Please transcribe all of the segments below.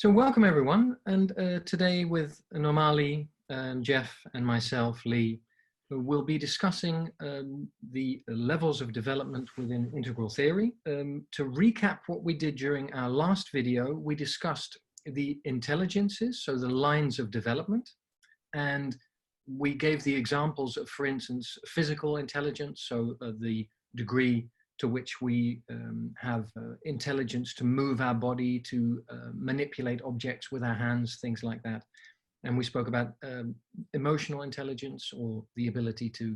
So welcome everyone, and today with Normali, Jeff and myself, Lee, we'll be discussing the levels of development within integral theory. To recap what we did during our last video, we discussed the intelligences, so the lines of development, and we gave the examples of, for instance, physical intelligence, so the degree to which we have intelligence to move our body, to manipulate objects with our hands, things like that. And we spoke about emotional intelligence, or the ability to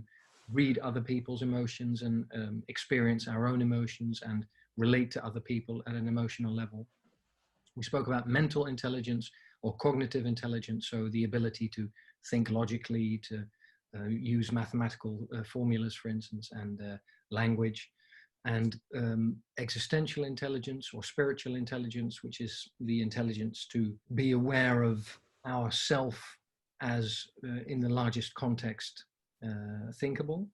read other people's emotions and experience our own emotions and relate to other people at an emotional level. We spoke about mental intelligence or cognitive intelligence, so the ability to think logically, to use mathematical formulas, for instance, and language. And existential intelligence or spiritual intelligence, which is the intelligence to be aware of ourself as in the largest context thinkable.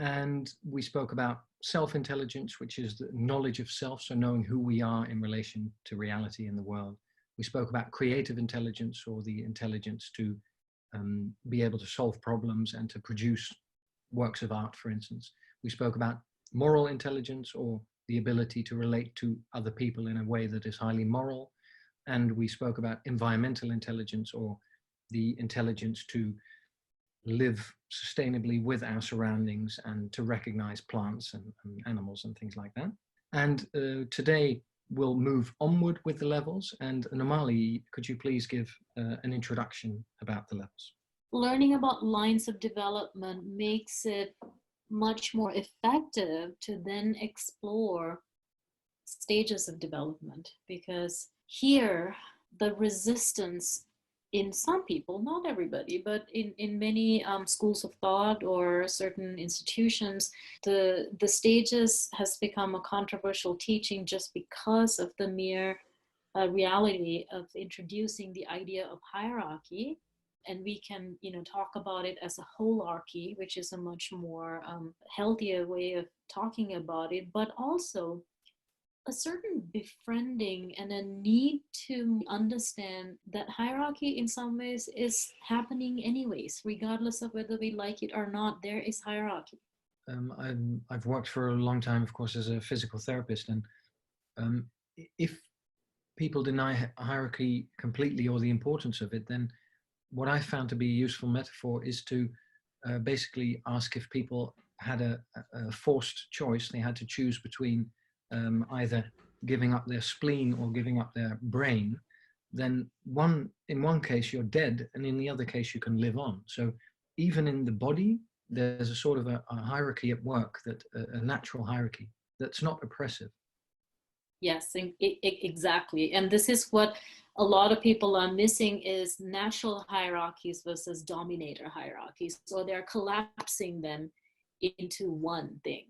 And we spoke about self-intelligence, which is the knowledge of self, so knowing who we are in relation to reality in the world. We spoke about creative intelligence, or the intelligence to be able to solve problems and to produce works of art, for instance. We spoke about moral intelligence, or the ability to relate to other people in a way that is highly moral. And we spoke about environmental intelligence, or the intelligence to live sustainably with our surroundings and to recognize plants and animals and things like that. And today we'll move onward with the levels. And Normali, could you please give an introduction about the levels? Learning about lines of development makes it much more effective to then explore stages of development, because here the resistance in some people, not everybody, but in many schools of thought or certain institutions, the stages has become a controversial teaching just because of the mere reality of introducing the idea of hierarchy. And we can, talk about it as a holarchy, which is a much more healthier way of talking about it, but also a certain befriending and a need to understand that hierarchy in some ways is happening anyways, regardless of whether we like it or not. There is hierarchy. I've worked for a long time, of course, as a physical therapist, and if people deny hierarchy completely or the importance of it, then what I found to be a useful metaphor is to basically ask if people had a forced choice. They had to choose between either giving up their spleen or giving up their brain. Then in one case you're dead, and in the other case you can live on. So even in the body, there's a sort of a hierarchy at work, that a natural hierarchy that's not oppressive. Yes, exactly. And this is what a lot of people are missing, is natural hierarchies versus dominator hierarchies. So they're collapsing them into one thing.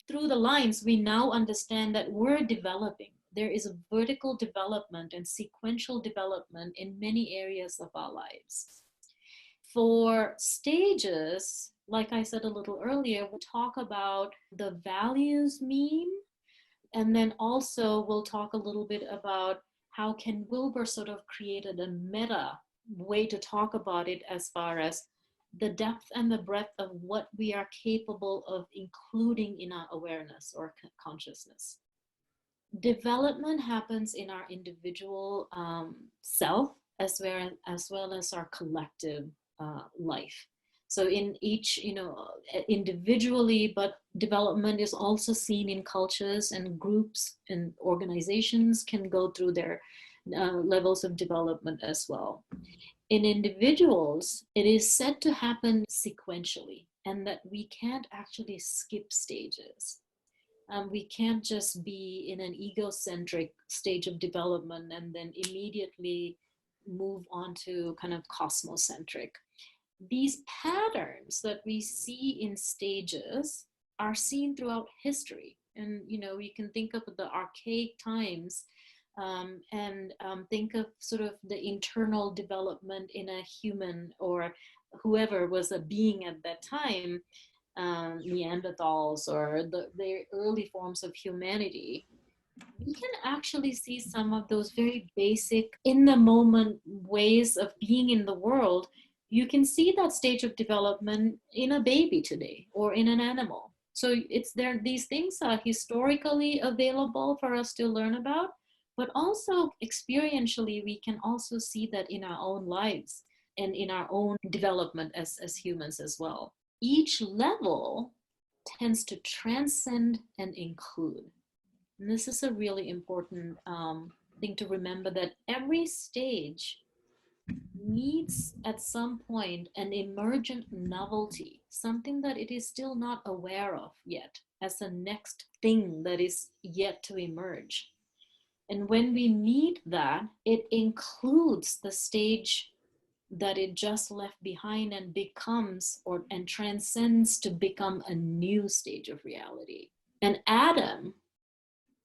Through the lines, we now understand that we're developing. There is a vertical development and sequential development in many areas of our lives. For stages, like I said a little earlier, we'll talk about the values meme. And then also we'll talk a little bit about how can Wilber sort of created a meta way to talk about it, as far as the depth and the breadth of what we are capable of including in our awareness or consciousness. Development happens in our individual self as well as our collective life. So in each, individually, but development is also seen in cultures, and groups and organizations can go through their levels of development as well. In individuals, it is said to happen sequentially, and that we can't actually skip stages. We can't just be in an egocentric stage of development and then immediately move on to kind of cosmocentric. These patterns that we see in stages are seen throughout history. And, we can think of the archaic times and think of sort of the internal development in a human, or whoever was a being at that time, Neanderthals or the early forms of humanity. we can actually see some of those very basic, in the moment ways of being in the world. You can see that stage of development in a baby today or in an animal. So it's there, these things are historically available for us to learn about, but also experientially, we can also see that in our own lives and in our own development as humans as well. Each level tends to transcend and include. And this is a really important thing to remember, that every stage needs at some point an emergent novelty, something that it is still not aware of yet, as a next thing that is yet to emerge. And when we meet that, it includes the stage that it just left behind and becomes and transcends to become a new stage of reality. And Adam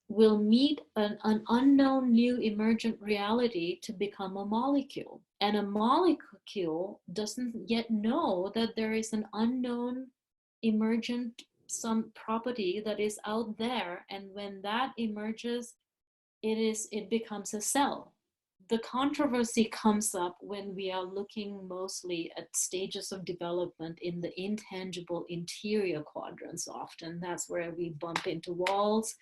will meet an unknown new emergent reality to become a molecule. And a molecule doesn't yet know that there is an unknown emergent some property that is out there. And when that emerges, it becomes a cell. The controversy comes up when we are looking mostly at stages of development in the intangible interior quadrants often. That's where we bump into walls.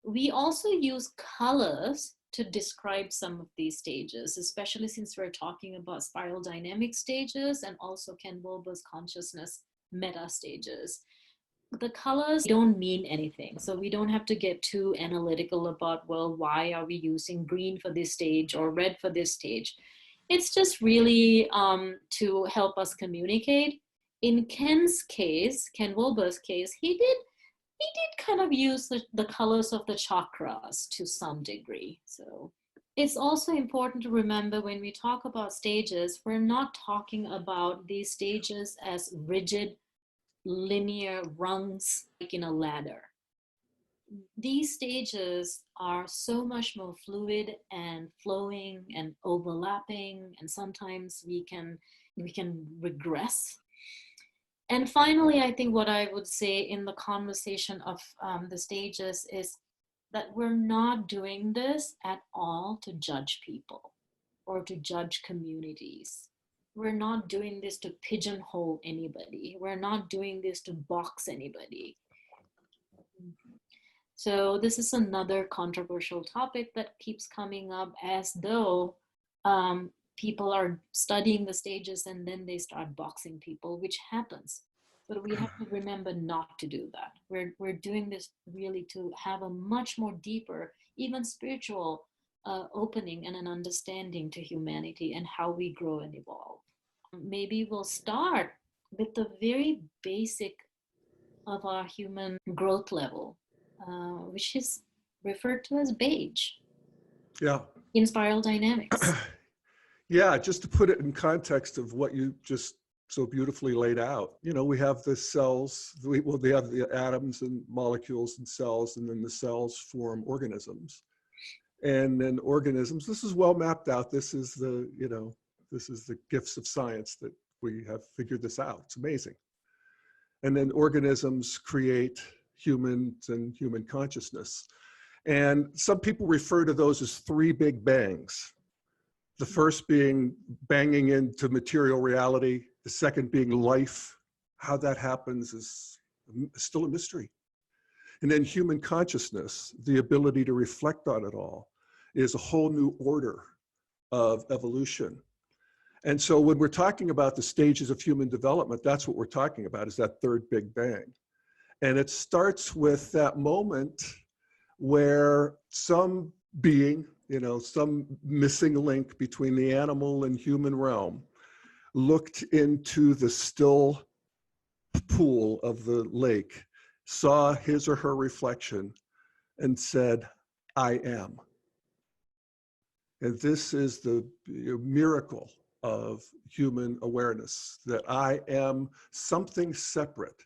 We also use colors to describe some of these stages, especially since we're talking about spiral dynamic stages and also Ken Wilber's consciousness meta stages. The colors don't mean anything. So we don't have to get too analytical about, well, why are we using green for this stage or red for this stage? It's just really to help us communicate. In Ken's case, Ken Wilber's case, he did kind of use the colors of the chakras to some degree. So it's also important to remember when we talk about stages, we're not talking about these stages as rigid, linear rungs like in a ladder. These stages are so much more fluid and flowing and overlapping, and sometimes we can regress. And finally, I think what I would say in the conversation of the stages is that we're not doing this at all to judge people or to judge communities. We're not doing this to pigeonhole anybody. We're not doing this to box anybody. So this is another controversial topic that keeps coming up, as though people are studying the stages and then they start boxing people, which happens. But we have to remember not to do that. We're doing this really to have a much more deeper, even spiritual opening and an understanding to humanity and how we grow and evolve. Maybe we'll start with the very basic of our human growth level, which is referred to as beige. Yeah. In spiral dynamics. Yeah, just to put it in context of what you just so beautifully laid out. You know, we have the cells, they have the atoms and molecules and cells, and then the cells form organisms. And then organisms, this is well mapped out. This is the, you know, this is the gifts of science that we have figured this out. It's amazing. And then organisms create humans and human consciousness. And some people refer to those as three big bangs. The first being banging into material reality, the second being life. How that happens is still a mystery. And then human consciousness, the ability to reflect on it all, is a whole new order of evolution. And so when we're talking about the stages of human development, that's what we're talking about, is that third big bang. And it starts with that moment where some being, you know, some missing link between the animal and human realm looked into the still pool of the lake, saw his or her reflection, and said, I am. And this is the miracle of human awareness, that I am something separate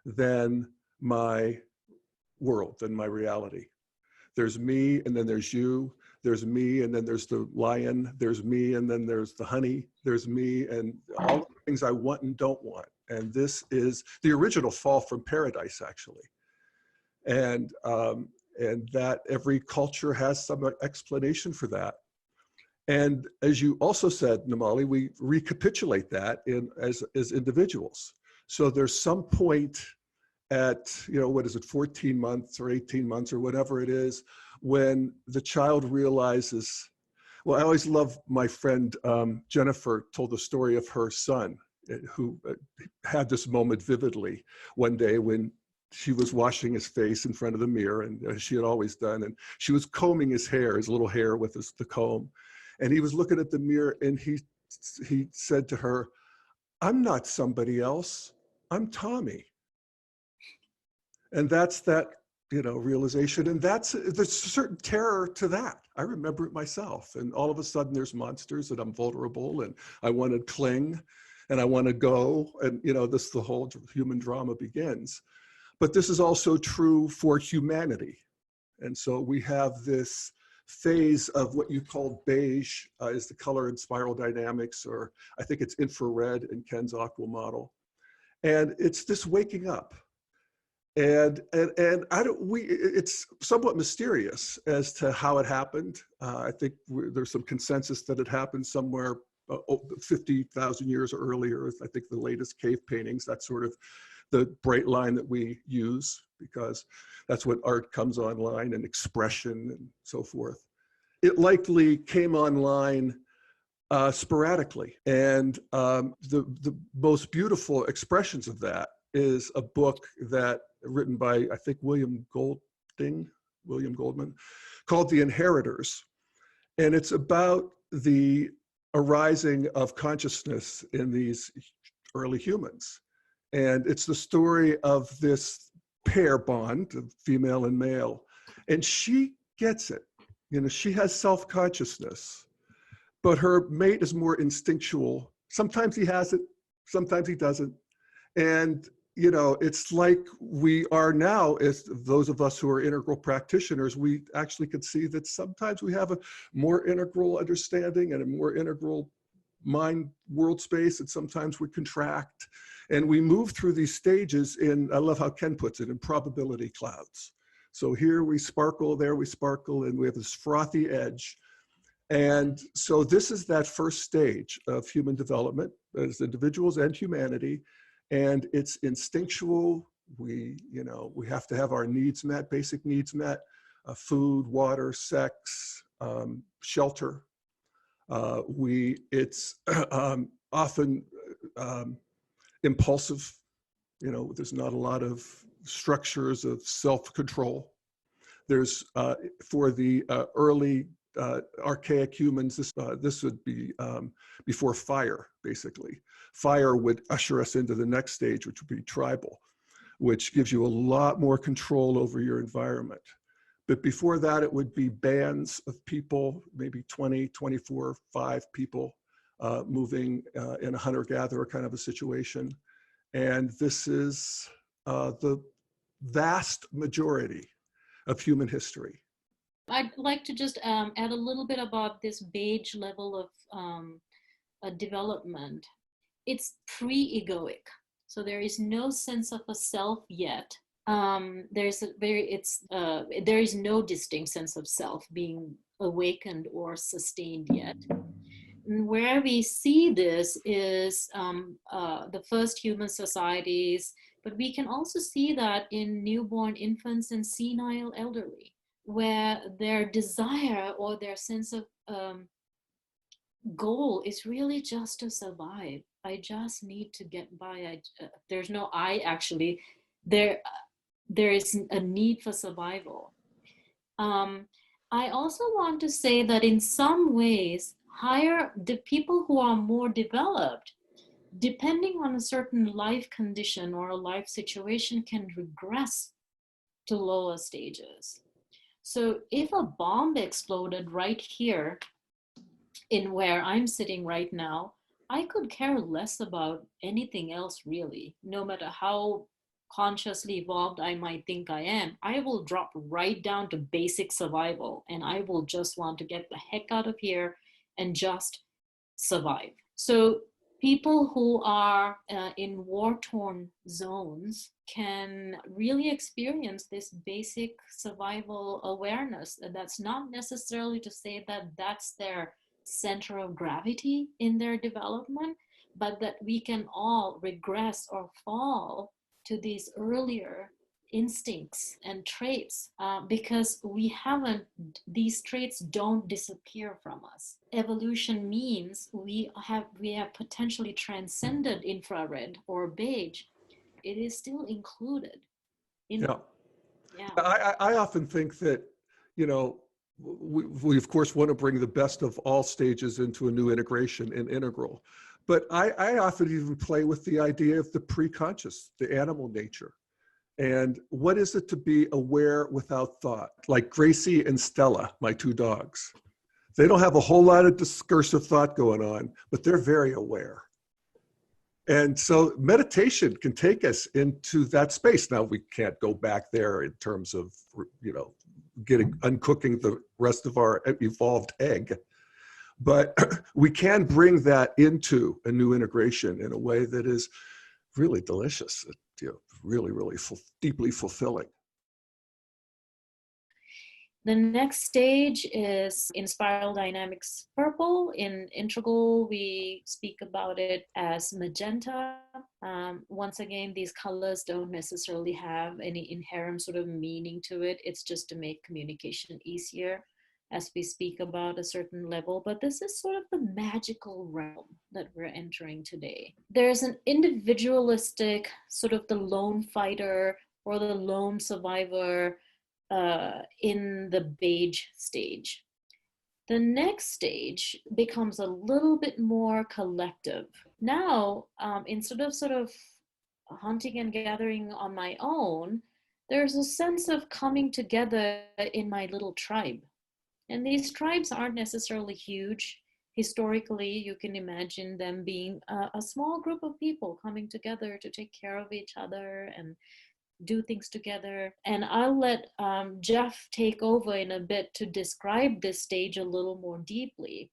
than my world, than my reality. There's me, and then there's you. There's me, and then there's the lion. There's me, and then there's the honey. There's me, and all the things I want and don't want. And this is the original fall from paradise, actually. And and that every culture has some explanation for that. And as you also said, Namali, we recapitulate that as individuals. So there's some point at, what is it, 14 months or 18 months or whatever it is, when the child realizes, well, I always love my friend Jennifer told the story of her son who had this moment vividly one day when she was washing his face in front of the mirror, and as she had always done, and she was combing his little hair with the comb. And he was looking at the mirror, and he said to her, "I'm not somebody else, I'm Tommy." And that's that, realization. And there's a certain terror to that. I remember it myself. And all of a sudden there's monsters and I'm vulnerable and I want to cling and I want to go. And, the whole human drama begins. But this is also true for humanity. And so we have this phase of what you call beige is the color in spiral dynamics, or I think it's infrared in Ken's aqua model. And it's this waking up. And it's somewhat mysterious as to how it happened. I think there's some consensus that it happened somewhere 50,000 years earlier. I think the latest cave paintings, that's sort of the bright line that we use, because that's when art comes online and expression and so forth. It likely came online sporadically. And the most beautiful expressions of that is a book that written by, I think, William Goldman, called The Inheritors. And it's about the arising of consciousness in these early humans. And it's the story of this pair bond of female and male. And she gets it. She has self-consciousness, but her mate is more instinctual. Sometimes he has it, sometimes he doesn't. And it's like we are now, as those of us who are integral practitioners, we actually could see that sometimes we have a more integral understanding and a more integral mind world space, and sometimes we contract. And we move through these stages I love how Ken puts it, in probability clouds. So here we sparkle, there we sparkle, and we have this frothy edge. And so this is that first stage of human development as individuals and humanity. And it's instinctual. We have to have our needs met, basic needs met, food, water, sex, shelter. It's often impulsive. There's not a lot of structures of self-control. There's, for the early archaic humans, this would be before fire, basically. Fire would usher us into the next stage, which would be tribal, which gives you a lot more control over your environment. But before that, it would be bands of people, maybe 20, 24, 5 people moving in a hunter-gatherer kind of a situation. And this is the vast majority of human history. I'd like to just add a little bit about this beige level of development. It's pre-egoic, so there is no sense of a self yet. There is no distinct sense of self being awakened or sustained yet. And where we see this is the first human societies, but we can also see that in newborn infants and senile elderly, where their desire or their sense of goal is really just to survive. I just need to get by. There's no I actually. There is a need for survival. I also want to say that in some ways, the people who are more developed, depending on a certain life condition or a life situation, can regress to lower stages. So if a bomb exploded right here in where I'm sitting right now, I could care less about anything else really. No matter how consciously evolved I might think I am, I will drop right down to basic survival, and I will just want to get the heck out of here and just survive. So People who are in war-torn zones can really experience this basic survival awareness. And that's not necessarily to say that that's their center of gravity in their development, but that we can all regress or fall to these earlier instincts and traits because these traits don't disappear from us. Evolution means we have potentially transcended infrared or beige. It is still included in. Yeah. I often think that, you know, we of course want to bring the best of all stages into a new integration in integral, but I often even play with the idea of the pre-conscious, the animal nature. And what is it to be aware without thought? Like Gracie and Stella, my two dogs. They don't have a whole lot of discursive thought going on, but they're very aware. And so meditation can take us into that space. Now, we can't go back there in terms of, you know, uncooking the rest of our evolved egg, but we can bring that into a new integration in a way that is really delicious, you know, really, really deeply fulfilling. The next stage is in spiral dynamics purple. In integral, we speak about it as magenta. Once again, these colors don't necessarily have any inherent sort of meaning to it. It's just to make communication easier as we speak about a certain level. But this is sort of the magical realm that we're entering today. There's an individualistic, sort of the lone fighter or the lone survivor in the beige stage. The next stage becomes a little bit more collective. Now, instead of sort of hunting and gathering on my own, there's a sense of coming together in my little tribe. And these tribes aren't necessarily huge. Historically, you can imagine them being a small group of people coming together to take care of each other and do things together. And I'll let Jeff take over in a bit to describe this stage a little more deeply.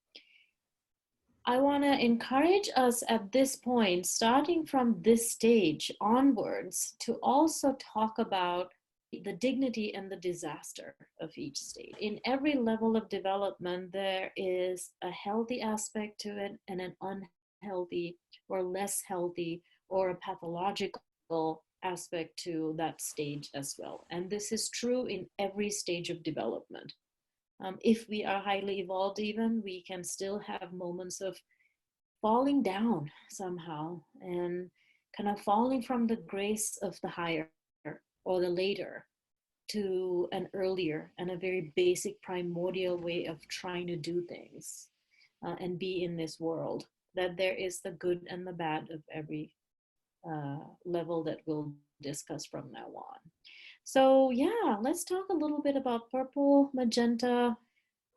I want to encourage us at this point, starting from this stage onwards, to also talk about the dignity and the disaster of each stage. In every level of development, there is a healthy aspect to it and an unhealthy or less healthy or a pathological aspect to that stage as well. And this is true in every stage of development. If we are highly evolved even, we can still have moments of falling down somehow and kind of falling from the grace of the higher or the later to an earlier and a very basic primordial way of trying to do things and be in this world. That there is the good and the bad of every level that we'll discuss from now on. So yeah, let's talk a little bit about purple, magenta,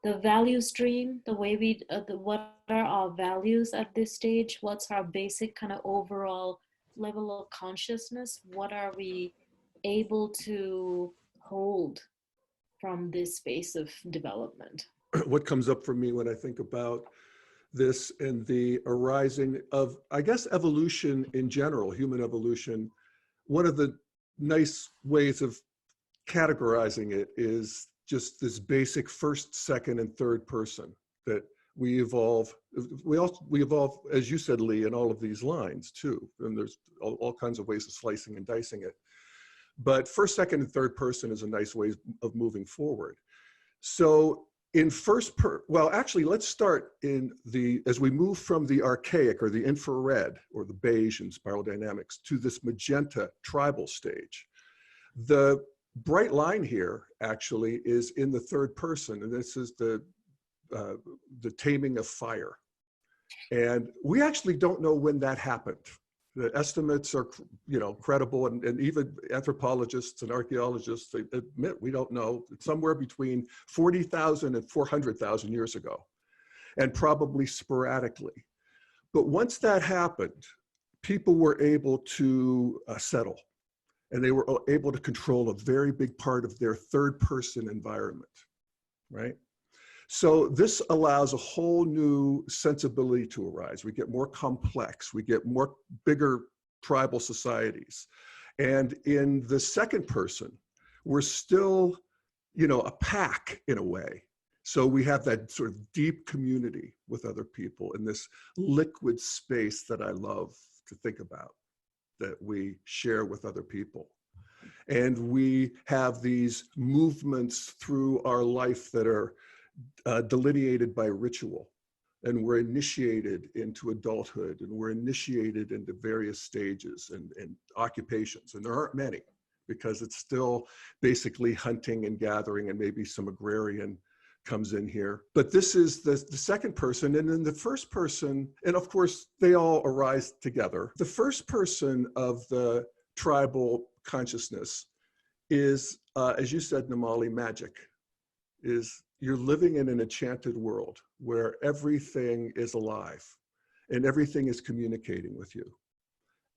the value stream, the way we, what are our values at this stage? What's our basic kind of overall level of consciousness? What are we able to hold from this space of development? What comes up for me when I think about this and the arising of, I guess, evolution in general, human evolution, one of the nice ways of categorizing it is just this basic first, second, and third person that we evolve. We evolve, as you said, Lee, in all of these lines too. And there's all kinds of ways of slicing and dicing it. But first, second, and third person is a nice way of moving forward. So in well, actually, let's start as we move from the archaic or the infrared or the beige in spiral dynamics to this magenta tribal stage. The bright line here actually is in the third person, and this is the taming of fire. And we actually don't know when that happened. The estimates are, you know, credible, and even anthropologists and archaeologists, they admit we don't know. It's somewhere between 40,000 and 400,000 years ago, and probably sporadically. But once that happened, people were able to settle, and they were able to control a very big part of their third person environment, right? So this allows a whole new sensibility to arise. We get more complex, we get more bigger tribal societies. And in the second person, we're still, you know, a pack in a way. So we have that sort of deep community with other people in this liquid space that I love to think about, that we share with other people. And we have these movements through our life that are delineated by ritual. And we're initiated into adulthood, and we're initiated into various stages and occupations. And there aren't many, because it's still basically hunting and gathering, and maybe some agrarian comes in here. But this is the second person. And then the first person, and of course, they all arise together. The first person of the tribal consciousness is, as you said, Namali, magic. Is you're living in an enchanted world where everything is alive and everything is communicating with you.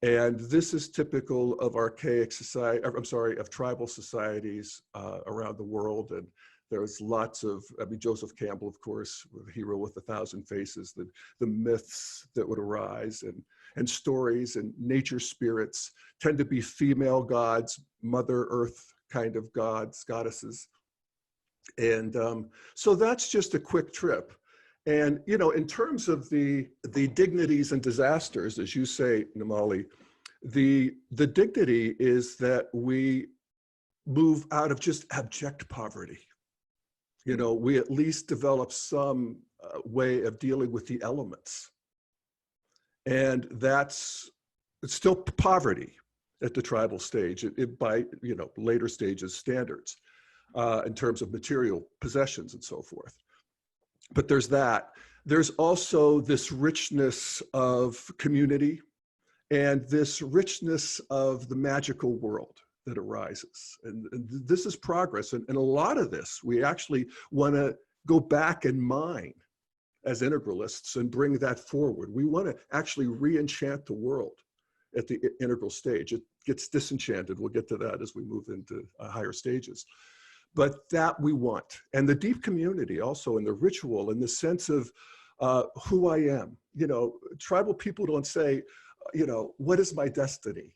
And this is typical of archaic society, I'm sorry, of tribal societies around the world. And there's lots of, I mean, Joseph Campbell, of course, the hero with 1,000 faces, the myths that would arise, and stories, and nature spirits tend to be female gods, Mother Earth kind of gods, goddesses. And so that's just a quick trip. And, you know, in terms of the dignities and disasters, as you say, Namali, the dignity is that we move out of just abject poverty. You know, we at least develop some way of dealing with the elements. And it's still poverty at the tribal stage, by, you know, later stages standards. In terms of material possessions and so forth. But there's that. There's also this richness of community and this richness of the magical world that arises. And this is progress. And a lot of this, we actually want to go back and mine as integralists and bring that forward. We want to actually re-enchant the world at the integral stage. It gets disenchanted. We'll get to that as we move into higher stages. But that we want. And the deep community also, and the ritual, and the sense of who I am. You know, tribal people don't say, you know, what is my destiny?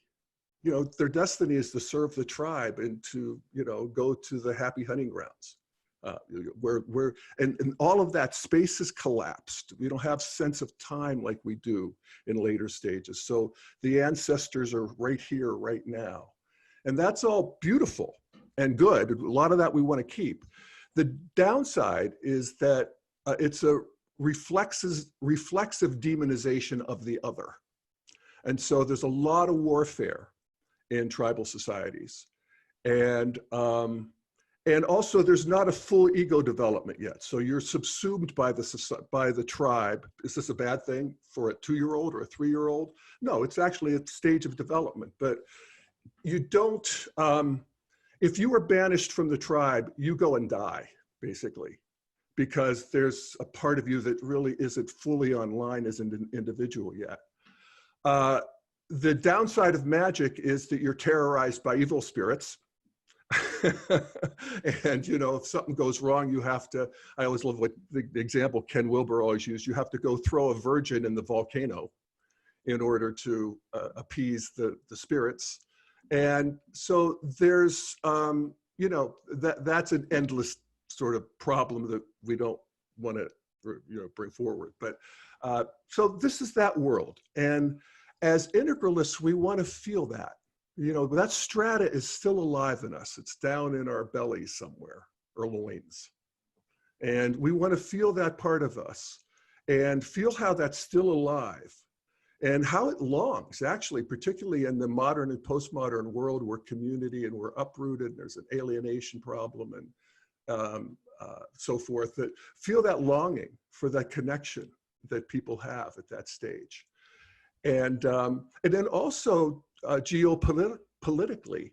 You know, their destiny is to serve the tribe and to, you know, go to the happy hunting grounds. And all of that space is collapsed. We don't have sense of time like we do in later stages. So the ancestors are right here, right now. And that's all beautiful and good. A lot of that we want to keep. The downside is that it's a reflexive demonization of the other. And so there's a lot of warfare in tribal societies. And also there's not a full ego development yet. So you're subsumed by the tribe. Is this a bad thing for a 2-year-old or a 3-year-old? No, it's actually a stage of development. But you don't, if you were banished from the tribe, you go and die, basically, because there's a part of you that really isn't fully online as an individual yet. The downside of magic is that you're terrorized by evil spirits. And, you know, if something goes wrong, you have to, I always love what the example Ken Wilber always used, you have to go throw a virgin in the volcano in order to appease the spirits. And so there's, you know, that's an endless sort of problem that we don't want to, you know, bring forward. But so this is that world. And as integralists, we want to feel that. You know, that strata is still alive in us. It's down in our bellies somewhere, or loins. And we want to feel that part of us and feel how that's still alive. And how it longs, actually, particularly in the modern and postmodern world where community and we're uprooted, and there's an alienation problem and so forth, that feel that longing for that connection that people have at that stage. And then also geopolitically,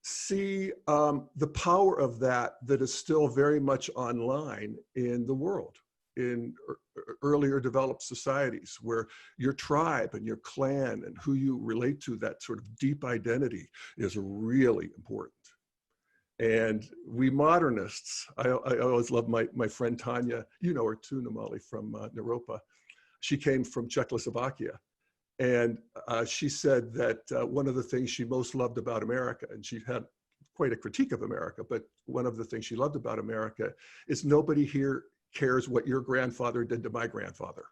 see the power of that is still very much online in the world. In earlier developed societies where your tribe and your clan and who you relate to, that sort of deep identity, is really important. And we modernists, I always love my friend Tanya, you know her too, Namali, from Naropa. She came from Czechoslovakia. And she said that one of the things she most loved about America, and she had quite a critique of America, but one of the things she loved about America is nobody here cares what your grandfather did to my grandfather.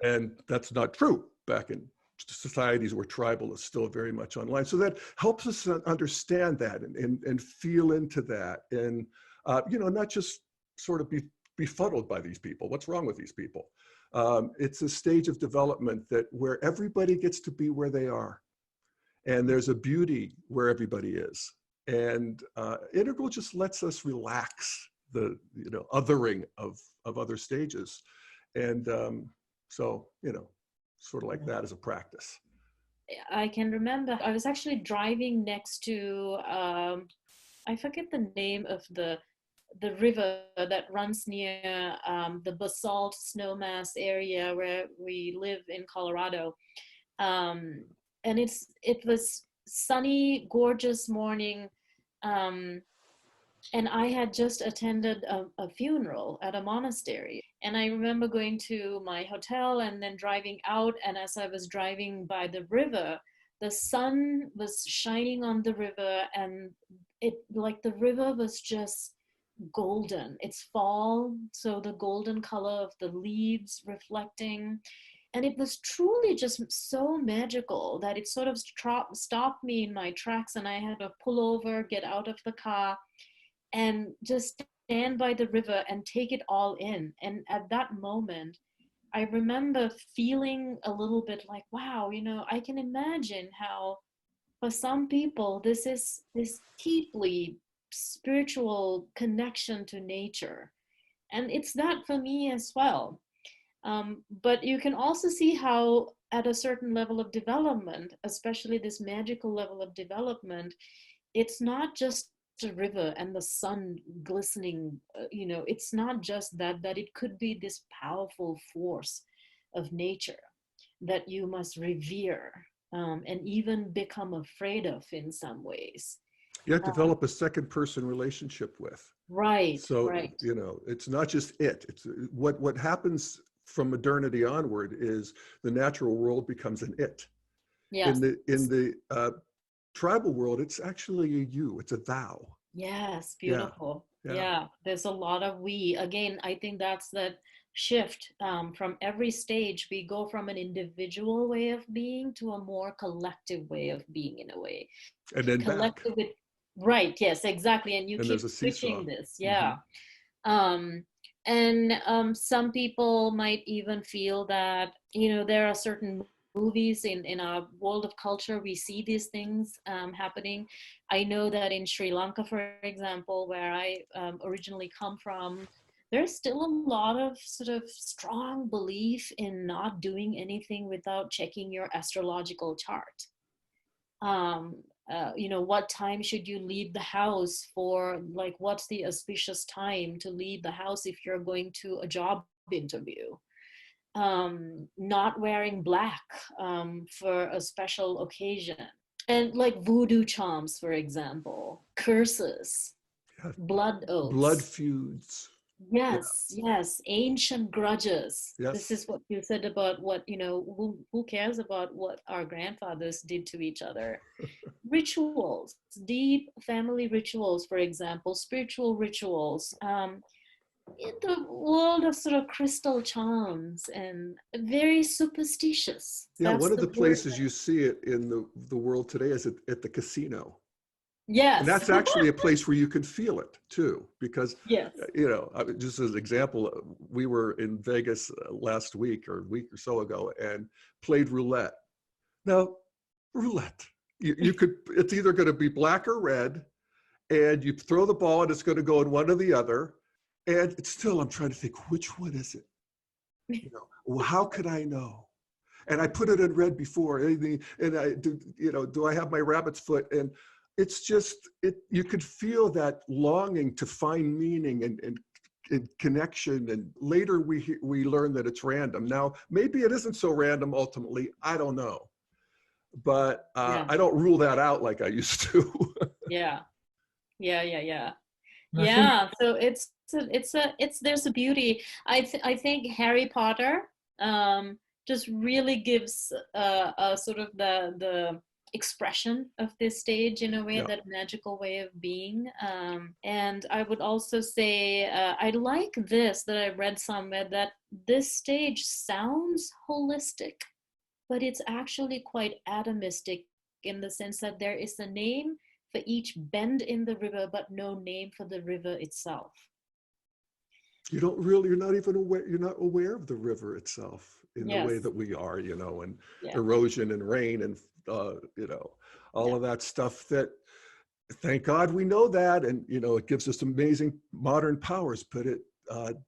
And that's not true back in societies where tribal is still very much online. So that helps us understand that and feel into that. And, you know, not just sort of be befuddled by these people. What's wrong with these people? It's a stage of development that where everybody gets to be where they are. And there's a beauty where everybody is. And integral just lets us relax the, you know, othering of other stages. And so, you know, sort of like that as a practice. I can remember I was actually driving next to, I forget the name of the river that runs near the basalt snowmass area where we live in Colorado. And it was sunny, gorgeous morning. And I had just attended a funeral at a monastery. And I remember going to my hotel and then driving out. And as I was driving by the river, the sun was shining on the river, and the river was just golden. It's fall, so the golden color of the leaves reflecting. And it was truly just so magical that it sort of stopped me in my tracks, and I had to pull over, get out of the car, and just stand by the river and take it all in. And at that moment, I remember feeling a little bit like, wow, you know, I can imagine how for some people, this is this deeply spiritual connection to nature. And it's that for me as well. But you can also see how at a certain level of development, especially this magical level of development, it's not just a river and the sun glistening, you know, it's not just that it could be this powerful force of nature that you must revere and even become afraid of in some ways. You have to develop a second person relationship with. Right. So, right. you know, it's not just it. It's what happens from modernity onward is the natural world becomes an it. Yes. In the tribal world, it's actually a you, it's a thou. Yes, beautiful. Yeah. Yeah, there's a lot of we. Again, I think that's that shift from every stage. We go from an individual way of being to a more collective way of being, in a way. And then collective back. Right, yes, exactly. And you And keep there's a seesaw. switching this. Yeah. And some people might even feel that, you know, there are certain movies in our world of culture, we see these things happening. I know that in Sri Lanka, for example, where I originally come from, there's still a lot of sort of strong belief in not doing anything without checking your astrological chart. You know, what time should you leave the house for, like, what's the auspicious time to leave the house if you're going to a job interview? Not wearing black for a special occasion. And like voodoo charms, for example, curses, blood oaths. Blood feuds. Yes, yes, ancient grudges. Yes. This is what you said about what, you know, who cares about what our grandfathers did to each other. Rituals, deep family rituals, for example, spiritual rituals. In the world of sort of crystal charms and very superstitious. Yeah, That's one of the places word. you see it in the world today is at the casino. Yes. And that's actually a place where you can feel it too, because, yes. You know, just as an example, we were in Vegas last week or a week or so ago and played roulette. Now, roulette, you could, it's either going to be black or red, and you throw the ball and it's going to go in one or the other. And it's still, I'm trying to think, which one is it? You know, well, how could I know? And I put it in red before, and I do, you know, do I have my rabbit's foot? And it's just, you could feel that longing to find meaning and connection. And later we learn that it's random. Now, maybe it isn't so random ultimately, I don't know. But I don't rule that out like I used to. Yeah. Yeah, yeah, yeah. And I think, Yeah, so there's a beauty. I think Harry Potter just really gives a sort of the expression of this stage in a way, Yeah. that magical way of being. And I would also say I like this, that I read somewhere, that this stage sounds holistic, but it's actually quite atomistic, in the sense that there is a name for each bend in the river, but no name for the river itself. You don't really, you're not even aware, you're not aware of the river itself in the way Yes. that we are, you know, and Yeah. erosion and rain and, you know, all Yeah. of that stuff that, thank God we know that. And, you know, it gives us amazing modern powers, but it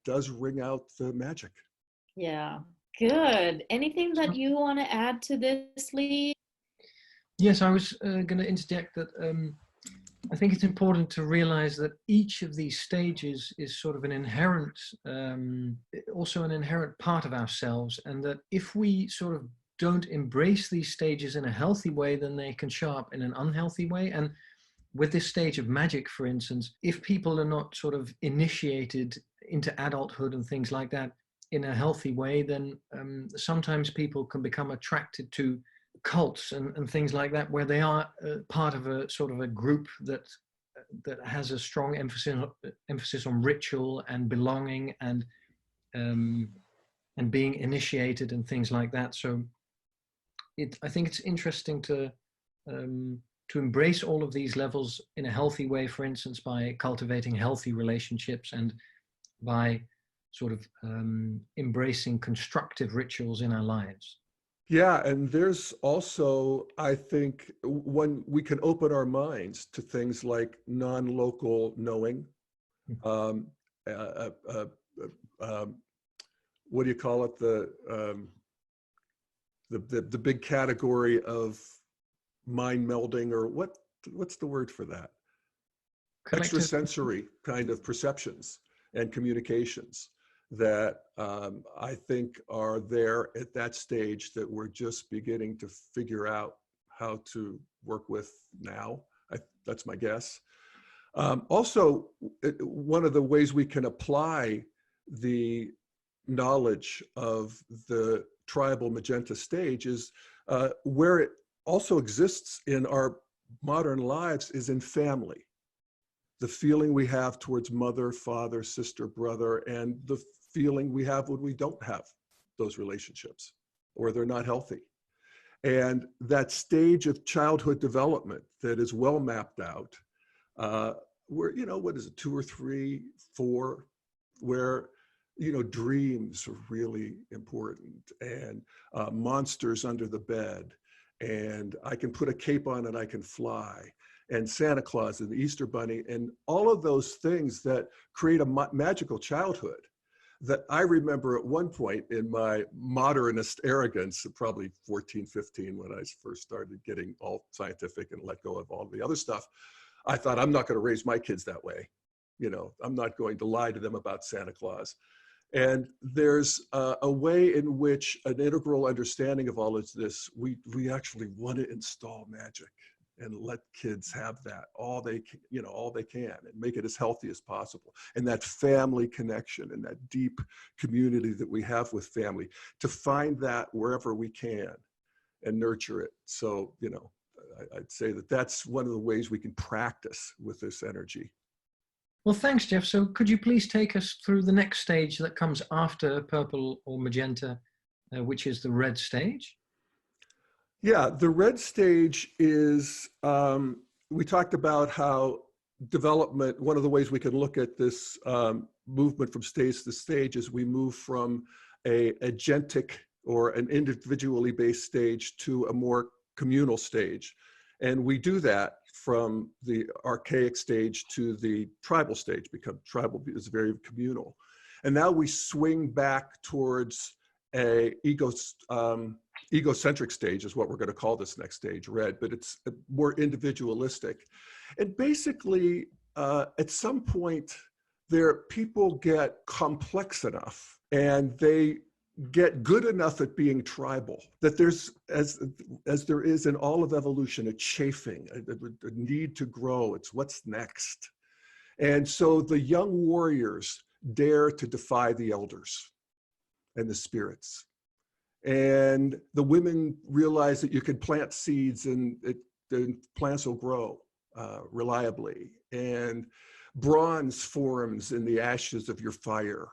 does ring out the magic. Yeah. Good. Anything that you want to add to this, Lee? yes, I was going to interject that I think it's important to realize that each of these stages is sort of an inherent, also an inherent part of ourselves, and that if we sort of don't embrace these stages in a healthy way, then they can show up in an unhealthy way. And with this stage of magic, for instance, if people are not sort of initiated into adulthood and things like that in a healthy way, then sometimes people can become attracted to cults and things like that, where they are part of a sort of a group that has a strong emphasis on ritual and belonging and being initiated and things like that. So I think it's interesting to embrace all of these levels in a healthy way, for instance, by cultivating healthy relationships and by sort of embracing constructive rituals in our lives. Yeah, and there's also, I think, when we can open our minds to things like non-local knowing, um, uh, uh, what do you call it? The big category of mind melding, or what's the word for that? Collective. Extrasensory kind of perceptions and communications that I think are there at that stage that we're just beginning to figure out how to work with now. That's my guess. Also, one of the ways we can apply the knowledge of the tribal magenta stage is where it also exists in our modern lives is in family. The feeling we have towards mother, father, sister, brother, and the feeling we have when we don't have those relationships or they're not healthy. And that stage of childhood development that is well mapped out, where, you know, what is it, 2 or 3, 4, where, you know, dreams are really important, and monsters under the bed, and I can put a cape on and I can fly, and Santa Claus and the Easter Bunny, and all of those things that create a magical childhood that I remember at one point in my modernist arrogance, probably 14, 15, when I first started getting all scientific and let go of all the other stuff. I thought, I'm not going to raise my kids that way. You know, I'm not going to lie to them about Santa Claus. And there's a way in which an integral understanding of all of this, we actually want to install magic and let kids have that all they can, you know, all they can, and make it as healthy as possible. And that family connection and that deep community that we have with family, to find that wherever we can and nurture it. So, you know, I'd say that that's one of the ways we can practice with this energy. Well, thanks, Jeff. So could you please take us through the next stage that comes after purple or magenta, which is the red stage? Yeah, the red stage is, we talked about how development, one of the ways we can look at this movement from stage to stage is we move from a agentic or an individually based stage to a more communal stage. And we do that from the archaic stage to the tribal stage, because tribal is very communal. And now we swing back towards a egocentric stage is what we're going to call this next stage, red, but it's more individualistic. And basically, at some point, people get complex enough and they get good enough at being tribal, that there's, as there is in all of evolution, a chafing, a need to grow. It's what's next. And so the young warriors dare to defy the elders and the spirits. And the women realize that you can plant seeds and the plants will grow reliably. And bronze forms in the ashes of your fire.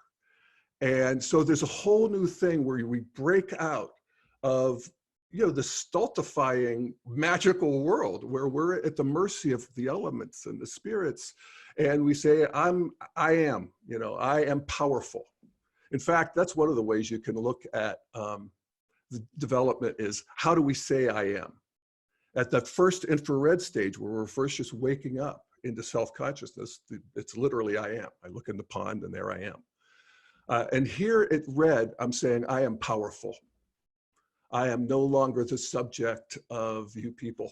And so there's a whole new thing where we break out of, you know, the stultifying magical world where we're at the mercy of the elements and the spirits. And we say, I am powerful. In fact, that's one of the ways you can look at the development is, how do we say I am? At that first infrared stage where we're first just waking up into self-consciousness, it's literally I am. I look in the pond and there I am. And here at red, I'm saying I am powerful. I am no longer the subject of you people.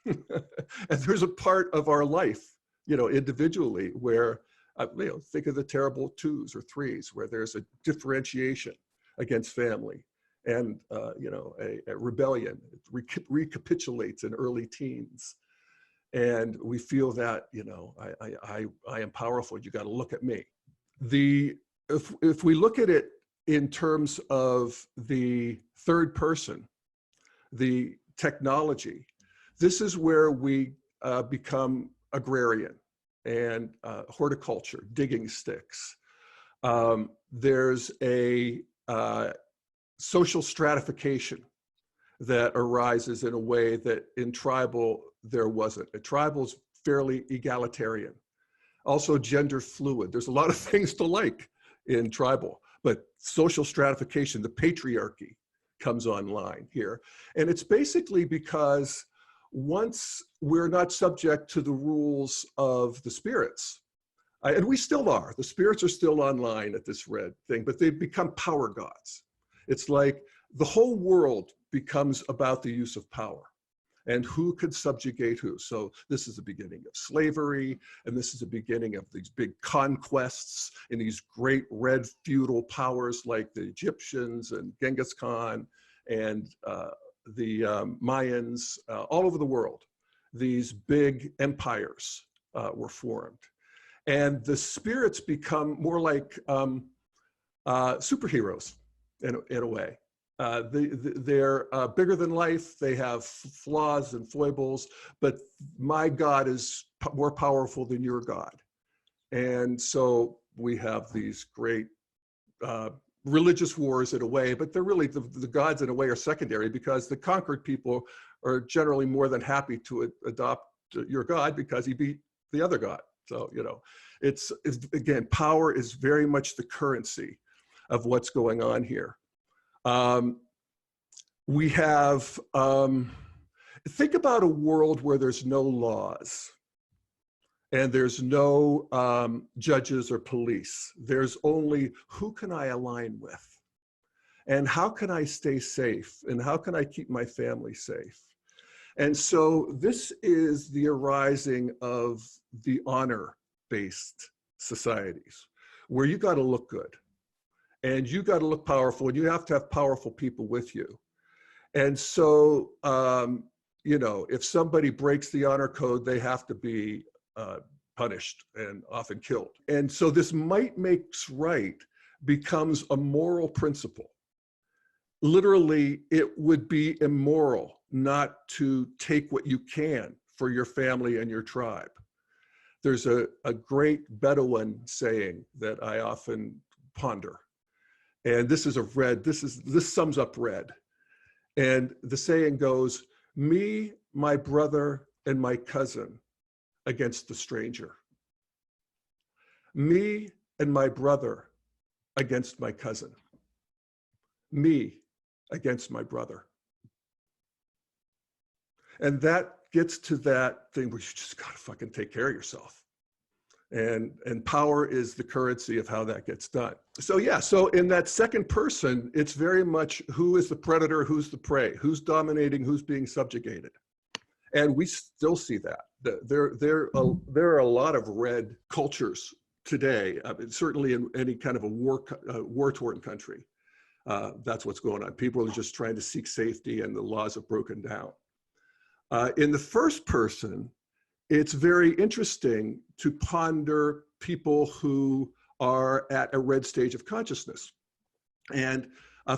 And there's a part of our life, you know, individually where, you know, think of the terrible 2s or 3s where there's a differentiation against family and, you know, a rebellion. It recapitulates in early teens. And we feel that, you know, I am powerful. You got to look at me. If we look at it in terms of the third person, the technology, this is where we become agrarian and horticulture, digging sticks. There's a social stratification that arises in a way that in tribal there wasn't. Tribal's fairly egalitarian. Also gender fluid. There's a lot of things to like in tribal, but social stratification, the patriarchy comes online here. And it's basically because once we're not subject to the rules of the spirits, and we still are, the spirits are still online at this red thing, but they've become power gods. It's like the whole world becomes about the use of power and who could subjugate who. So this is the beginning of slavery, and this is the beginning of these big conquests in these great red feudal powers like the Egyptians and Genghis Khan and the Mayans, all over the world. These big empires were formed. And the spirits become more like superheroes in a way. They're bigger than life. They have flaws and foibles, but my God is more powerful than your God. And so we have these great religious wars in a way, but they're really, the gods in a way are secondary because the conquered people are generally more than happy to adopt your God because he beat the other God. So, you know, it's again, power is very much the currency of what's going on here. We have, think about a world where there's no laws and there's no judges or police. There's only who can I align with and how can I stay safe and how can I keep my family safe? And so this is the arising of the honor-based societies where you got to look good. And you got to look powerful, and you have to have powerful people with you. And so, you know, if somebody breaks the honor code, they have to be punished and often killed. And so this might makes right becomes a moral principle. Literally, it would be immoral not to take what you can for your family and your tribe. There's a great Bedouin saying that I often ponder. And this is a red, this sums up red. And the saying goes, me, my brother, and my cousin against the stranger. Me and my brother against my cousin. Me against my brother. And that gets to that thing where you just gotta fucking take care of yourself. And power is the currency of how that gets done. So yeah, so in that second person, it's very much who is the predator, who's the prey, who's dominating, who's being subjugated. And we still see that. There are a lot of red cultures today, certainly in any kind of a war-torn country, That's what's going on. People are just trying to seek safety, and the laws have broken down. In the first person, it's very interesting to ponder people who are at a red stage of consciousness. And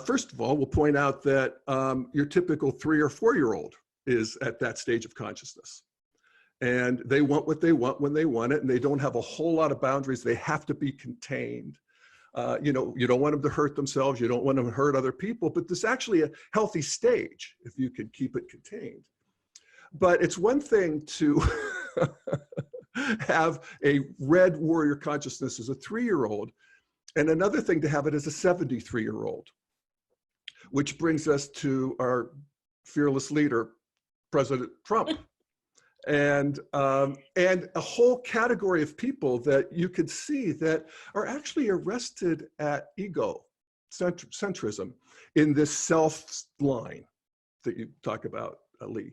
first of all, we'll point out that your typical 3 or 4-year-old is at that stage of consciousness. And they want what they want when they want it, and they don't have a whole lot of boundaries. They have to be contained. You know, you don't want them to hurt themselves. You don't want them to hurt other people, but there's actually a healthy stage if you can keep it contained. But it's one thing to have a red warrior consciousness as a 3-year-old, and another thing to have it as a 73-year-old, which brings us to our fearless leader, President Trump. And a whole category of people that you could see that are actually arrested at egocentrism in this self line that you talk about, Lee,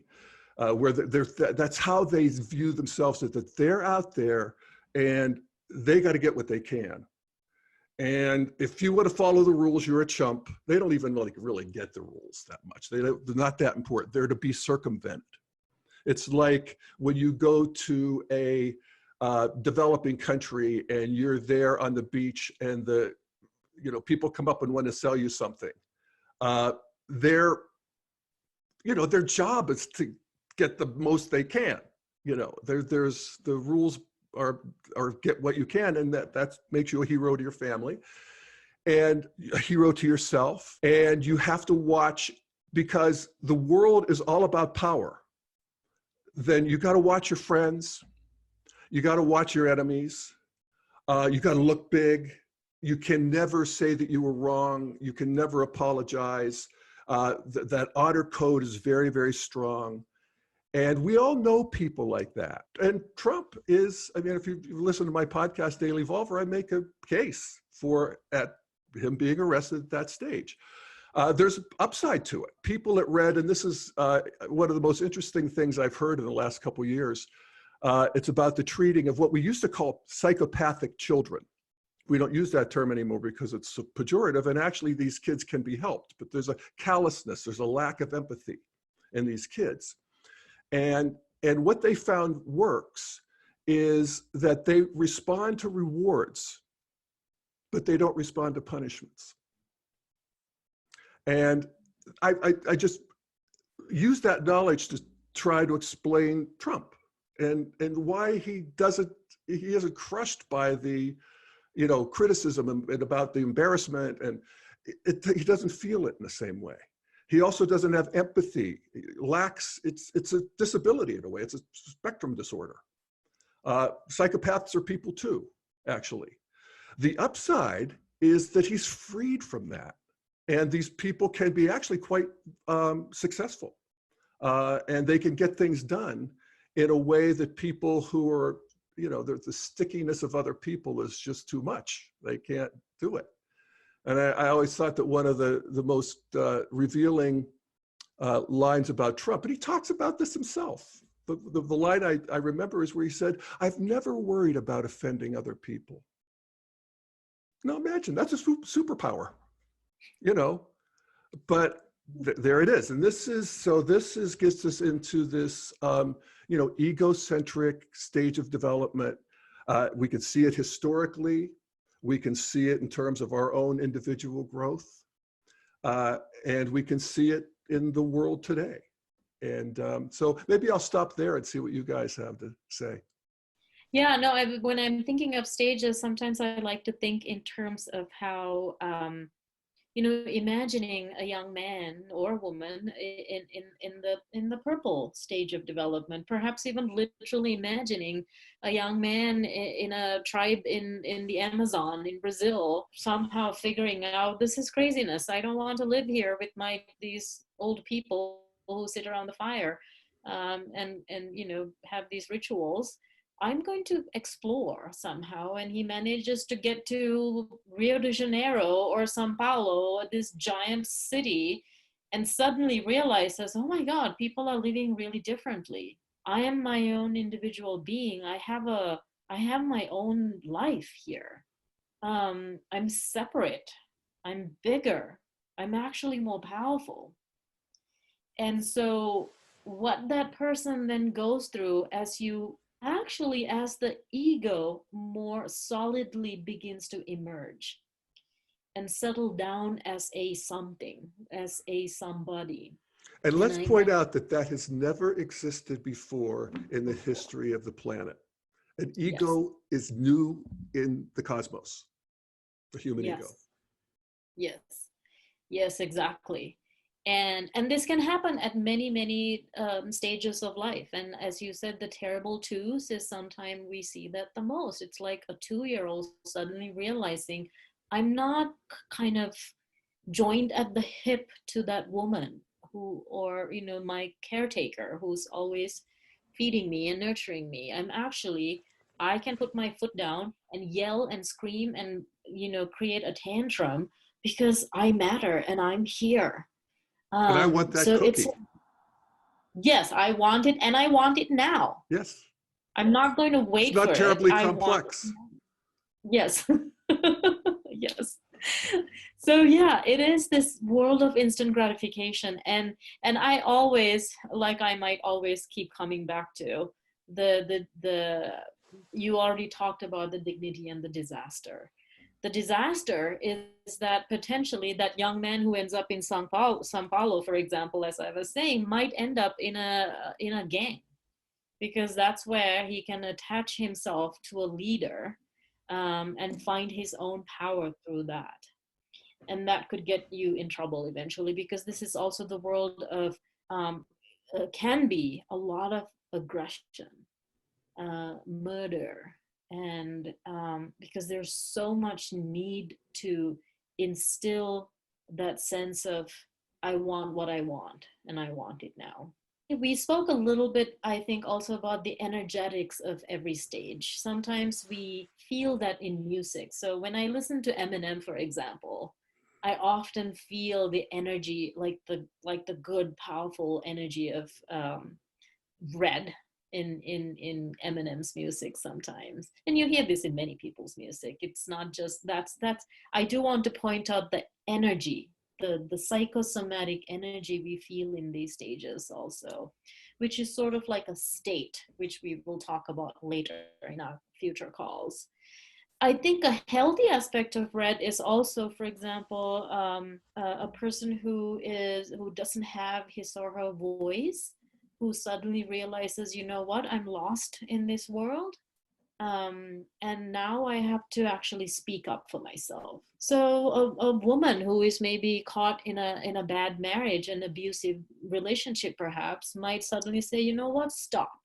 where that's how they view themselves, that they're out there and they got to get what they can. And if you want to follow the rules, you're a chump. They don't even really get the rules that much. They're not that important. They're to be circumvented. It's like when you go to a developing country and you're there on the beach and people come up and want to sell you something. Their job is to get the most they can. There's the rules are get what you can, and that makes you a hero to your family and a hero to yourself. And you have to watch, because the world is all about power. Then you got to watch your friends. You got to watch your enemies. You got to look big. You can never say that you were wrong. You can never apologize. That honor code is very, very strong. And we all know people like that. And Trump is, if you listen to my podcast, Daily Volver, I make a case for him being arrested at that stage. There's upside to it. People at Red, and this is one of the most interesting things I've heard in the last couple of years. It's about the treating of what we used to call psychopathic children. We don't use that term anymore because it's so pejorative, and actually these kids can be helped, but there's a callousness, there's a lack of empathy in these kids. And what they found works is that they respond to rewards, but they don't respond to punishments. And I just use that knowledge to try to explain Trump and why he isn't crushed by the, criticism and about the embarrassment, and he doesn't feel it in the same way. He also doesn't have empathy. It's a disability in a way. It's a spectrum disorder. Psychopaths are people too, actually. The upside is that he's freed from that. And these people can be actually quite successful. And they can get things done in a way that people who are, the stickiness of other people is just too much. They can't do it. And I always thought that one of the most revealing lines about Trump, and he talks about this himself. The line I remember is where he said, "I've never worried about offending other people." Now imagine, that's a superpower. But there it is. And this gets us into this, egocentric stage of development. We can see it historically. We can see it in terms of our own individual growth. And we can see it in the world today. And so maybe I'll stop there and see what you guys have to say. Yeah, no, when I'm thinking of stages, sometimes I like to think in terms of how, imagining a young man or woman in the purple stage of development, perhaps even literally imagining a young man in a tribe in the Amazon in Brazil, somehow figuring out, this is craziness. I don't want to live here with these old people who sit around the fire and have these rituals. I'm going to explore somehow. And he manages to get to Rio de Janeiro or Sao Paulo, this giant city, and suddenly realizes, oh my God, people are living really differently. I am my own individual being. I have my own life here. I'm separate. I'm bigger. I'm actually more powerful. And so what that person then goes through as the ego more solidly begins to emerge and settle down as a something, as a somebody. And let's point out that that has never existed before in the history of the planet. An ego is new in the cosmos, the human ego. Yes, exactly. And this can happen at many stages of life. And as you said, the terrible twos is sometimes we see that the most. It's like a 2-year-old suddenly realizing I'm not kind of joined at the hip to that woman who, or my caretaker who's always feeding me and nurturing me. I can put my foot down and yell and scream and create a tantrum because I matter and I'm here. And I want that cookie. Yes, I want it, and I want it now. Yes. I'm not going to wait for it. It's not terribly complex. Yes. Yes. So yeah, it is this world of instant gratification, and I always, like, I might always keep coming back to the you already talked about the dignity and the disaster. The disaster is that potentially that young man who ends up in Sao Paulo, for example, as I was saying, might end up in a gang, because that's where he can attach himself to a leader and find his own power through that. And that could get you in trouble eventually, because this is also the world of, can be a lot of aggression, murder, and because there's so much need to instill that sense of, I want what I want, and I want it now. We spoke a little bit, I think, also about the energetics of every stage. Sometimes we feel that in music. So when I listen to Eminem, for example, I often feel the energy, like the good, powerful energy of red in Eminem's music sometimes. And you hear this in many people's music. It's not just that's I do want to point out the energy, the psychosomatic energy we feel in these stages also, which is sort of like a state, which we will talk about later in our future calls. I think a healthy aspect of red is also, for example, a person who doesn't have his or her voice, who suddenly realizes, you know what, I'm lost in this world. And now I have to actually speak up for myself. So a woman who is maybe caught in a bad marriage, an abusive relationship perhaps, might suddenly say, you know what, stop.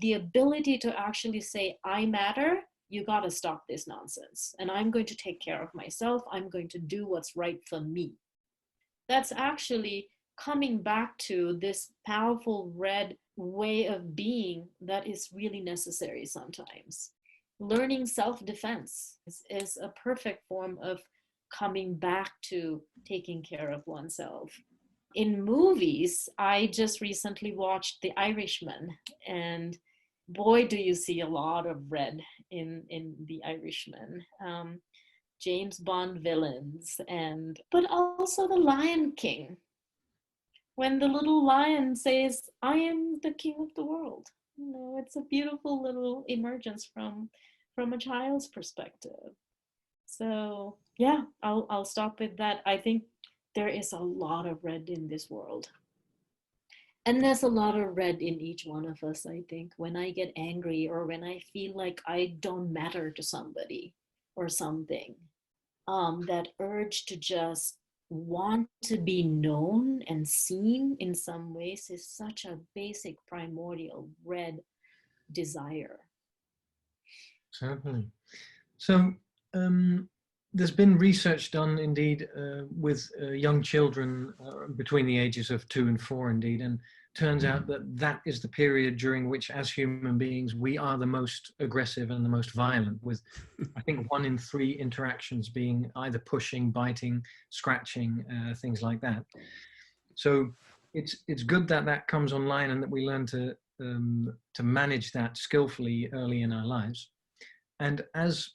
The ability to actually say, I matter, you got to stop this nonsense. And I'm going to take care of myself. I'm going to do what's right for me. That's actually coming back to this powerful red way of being that is really necessary sometimes. Learning self-defense is a perfect form of coming back to taking care of oneself. In movies, I just recently watched The Irishman, and boy, do you see a lot of red in The Irishman. James Bond villains, but also The Lion King. When the little lion says, I am the king of the world. It's a beautiful little emergence from a child's perspective. So yeah, I'll stop with that. I think there is a lot of red in this world. And there's a lot of red in each one of us, I think. When I get angry or when I feel like I don't matter to somebody or something, that urge to just want to be known and seen in some ways is such a basic, primordial red desire. Certainly. So there's been research done indeed with young children between the ages of 2 and 4 indeed, and turns out that is the period during which as human beings we are the most aggressive and the most violent, with I think 1 in 3 interactions being either pushing, biting, scratching, things like that. So it's good that comes online and that we learn to manage that skillfully early in our lives. And as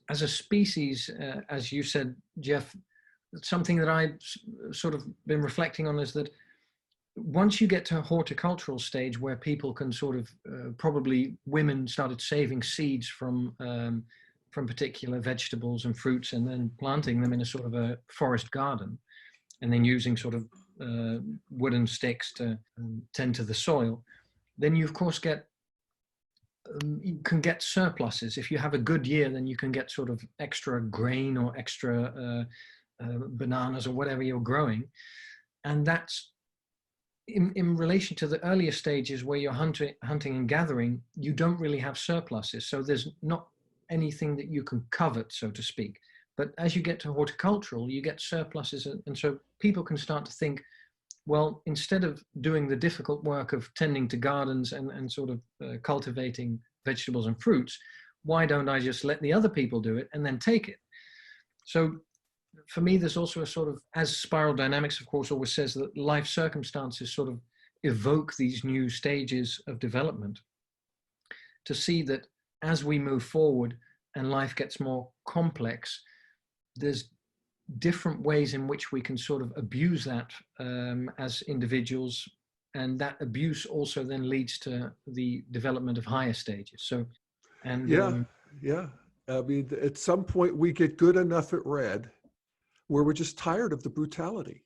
a species, as you said, Jeff, something that I've sort of been reflecting on is that once you get to a horticultural stage where people can sort of, probably women started saving seeds from particular vegetables and fruits and then planting them in a sort of a forest garden, and then using sort of wooden sticks to tend to the soil, then you of course you can get surpluses. If you have a good year, then you can get sort of extra grain or extra bananas or whatever you're growing. And that's in relation to the earlier stages where you're hunting and gathering, you don't really have surpluses. So there's not anything that you can covet, so to speak. But as you get to horticultural, you get surpluses. And so people can start to think, well, instead of doing the difficult work of tending to gardens and sort of cultivating vegetables and fruits, why don't I just let the other people do it and then take it? So for me, there's also a sort of, as spiral dynamics, of course, always says, that life circumstances sort of evoke these new stages of development, to see that as we move forward and life gets more complex, there's different ways in which we can sort of abuse that as individuals, and that abuse also then leads to the development of higher stages. So, and yeah. I mean, at some point we get good enough at red where we're just tired of the brutality.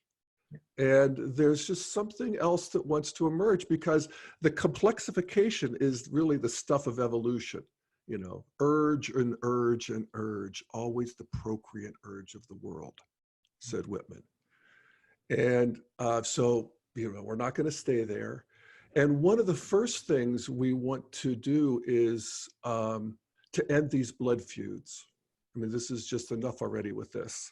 And there's just something else that wants to emerge, because the complexification is really the stuff of evolution. You know, urge and urge and urge, always the procreant urge of the world, said Whitman. And so, you know, we're not going to stay there. And one of the first things we want to do is to end these blood feuds. I mean, this is just enough already with this.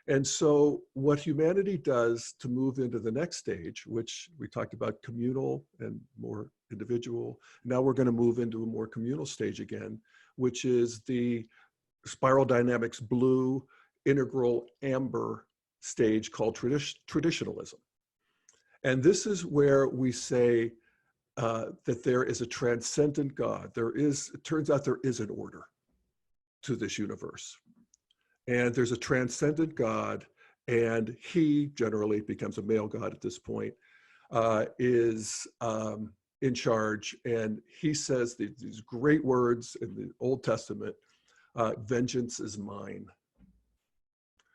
And so what humanity does to move into the next stage, which we talked about communal and more individual, now we're going to move into a more communal stage again, which is the spiral dynamics blue, integral amber stage called traditionalism. And this is where we say that there is a transcendent God. It turns out there is an order to this universe. And there's a transcendent God, and he generally becomes a male God at this point, is in charge. And he says these great words in the Old Testament, vengeance is mine.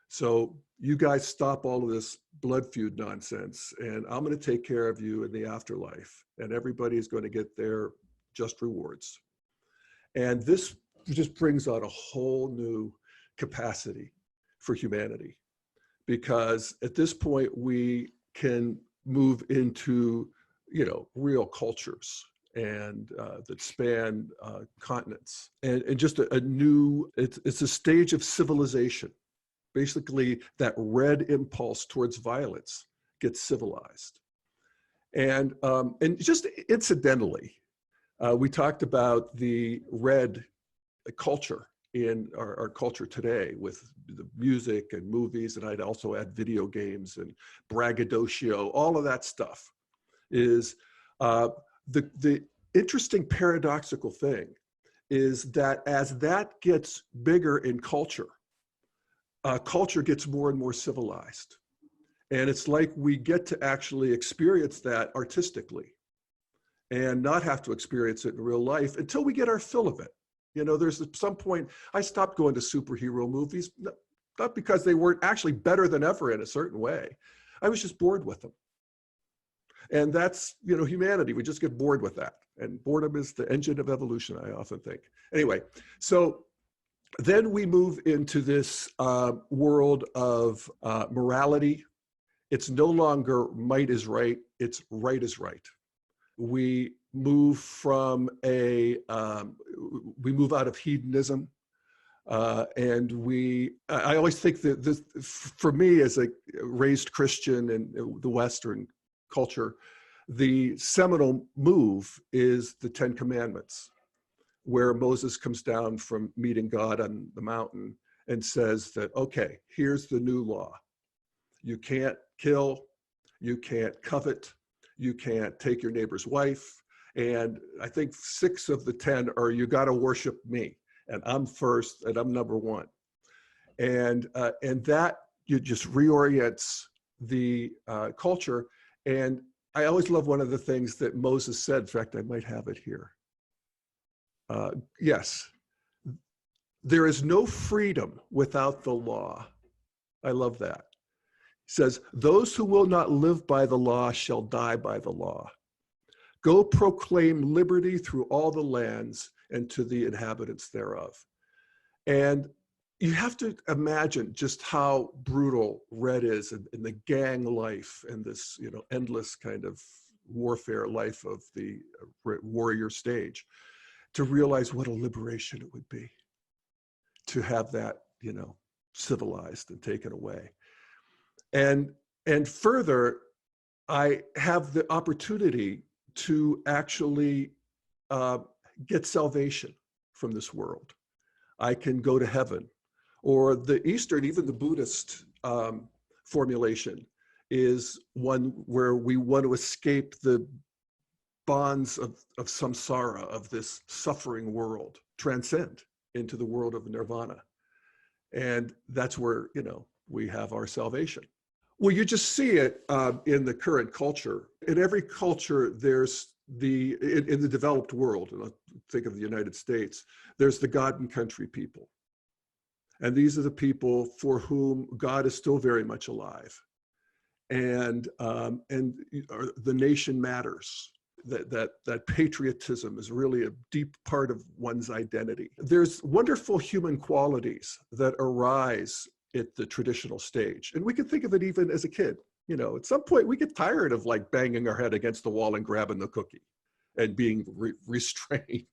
So you guys stop all of this blood feud nonsense, and I'm going to take care of you in the afterlife, and everybody is going to get their just rewards. And this just brings out a whole new capacity for humanity, because at this point we can move into, you know, real cultures and that span continents, and just a new, it's a stage of civilization. Basically, that red impulse towards violence gets civilized. And just incidentally, we talked about the red culture in our culture today, with the music and movies, and I'd also add video games and braggadocio. All of that stuff is the interesting paradoxical thing is that as that gets bigger in culture, culture gets more and more civilized. And it's like we get to actually experience that artistically and not have to experience it in real life until we get our fill of it. You know, there's at some point, I stopped going to superhero movies, not because they weren't actually better than ever in a certain way. I was just bored with them. And that's, you know, humanity. We just get bored with that. And boredom is the engine of evolution, I often think. Anyway, so then we move into this world of morality. It's no longer might is right, it's right is right. We move from we move out of hedonism, and I always think that this, for me as a raised Christian in the Western culture, the seminal move is the Ten Commandments, where Moses comes down from meeting God on the mountain and says that, okay, here's the new law. You can't kill, you can't covet, you can't take your neighbor's wife. And I think 6 of the 10 are, you got to worship me, and I'm first, and I'm number one. And that just reorients the culture. And I always love one of the things that Moses said. In fact, I might have it here. Yes, there is no freedom without the law. I love that. He says, those who will not live by the law shall die by the law. Go proclaim liberty through all the lands and to the inhabitants thereof. And you have to imagine just how brutal Red is in the gang life and this, endless kind of warfare life of the warrior stage, to realize what a liberation it would be to have that, civilized and taken away. And further, I have the opportunity to actually get salvation from this world. I can go to heaven. Or the Eastern, even the Buddhist formulation is one where we want to escape the bonds of samsara, of this suffering world, transcend into the world of nirvana. And that's where, we have our salvation. Well, you just see it in the current culture. In every culture, there's in the developed world, and I'll think of the United States, there's the God and country people. And these are the people for whom God is still very much alive. And the nation matters. That patriotism is really a deep part of one's identity. There's wonderful human qualities that arise at the traditional stage. And we can think of it even as a kid. At some point we get tired of like banging our head against the wall and grabbing the cookie and being restrained,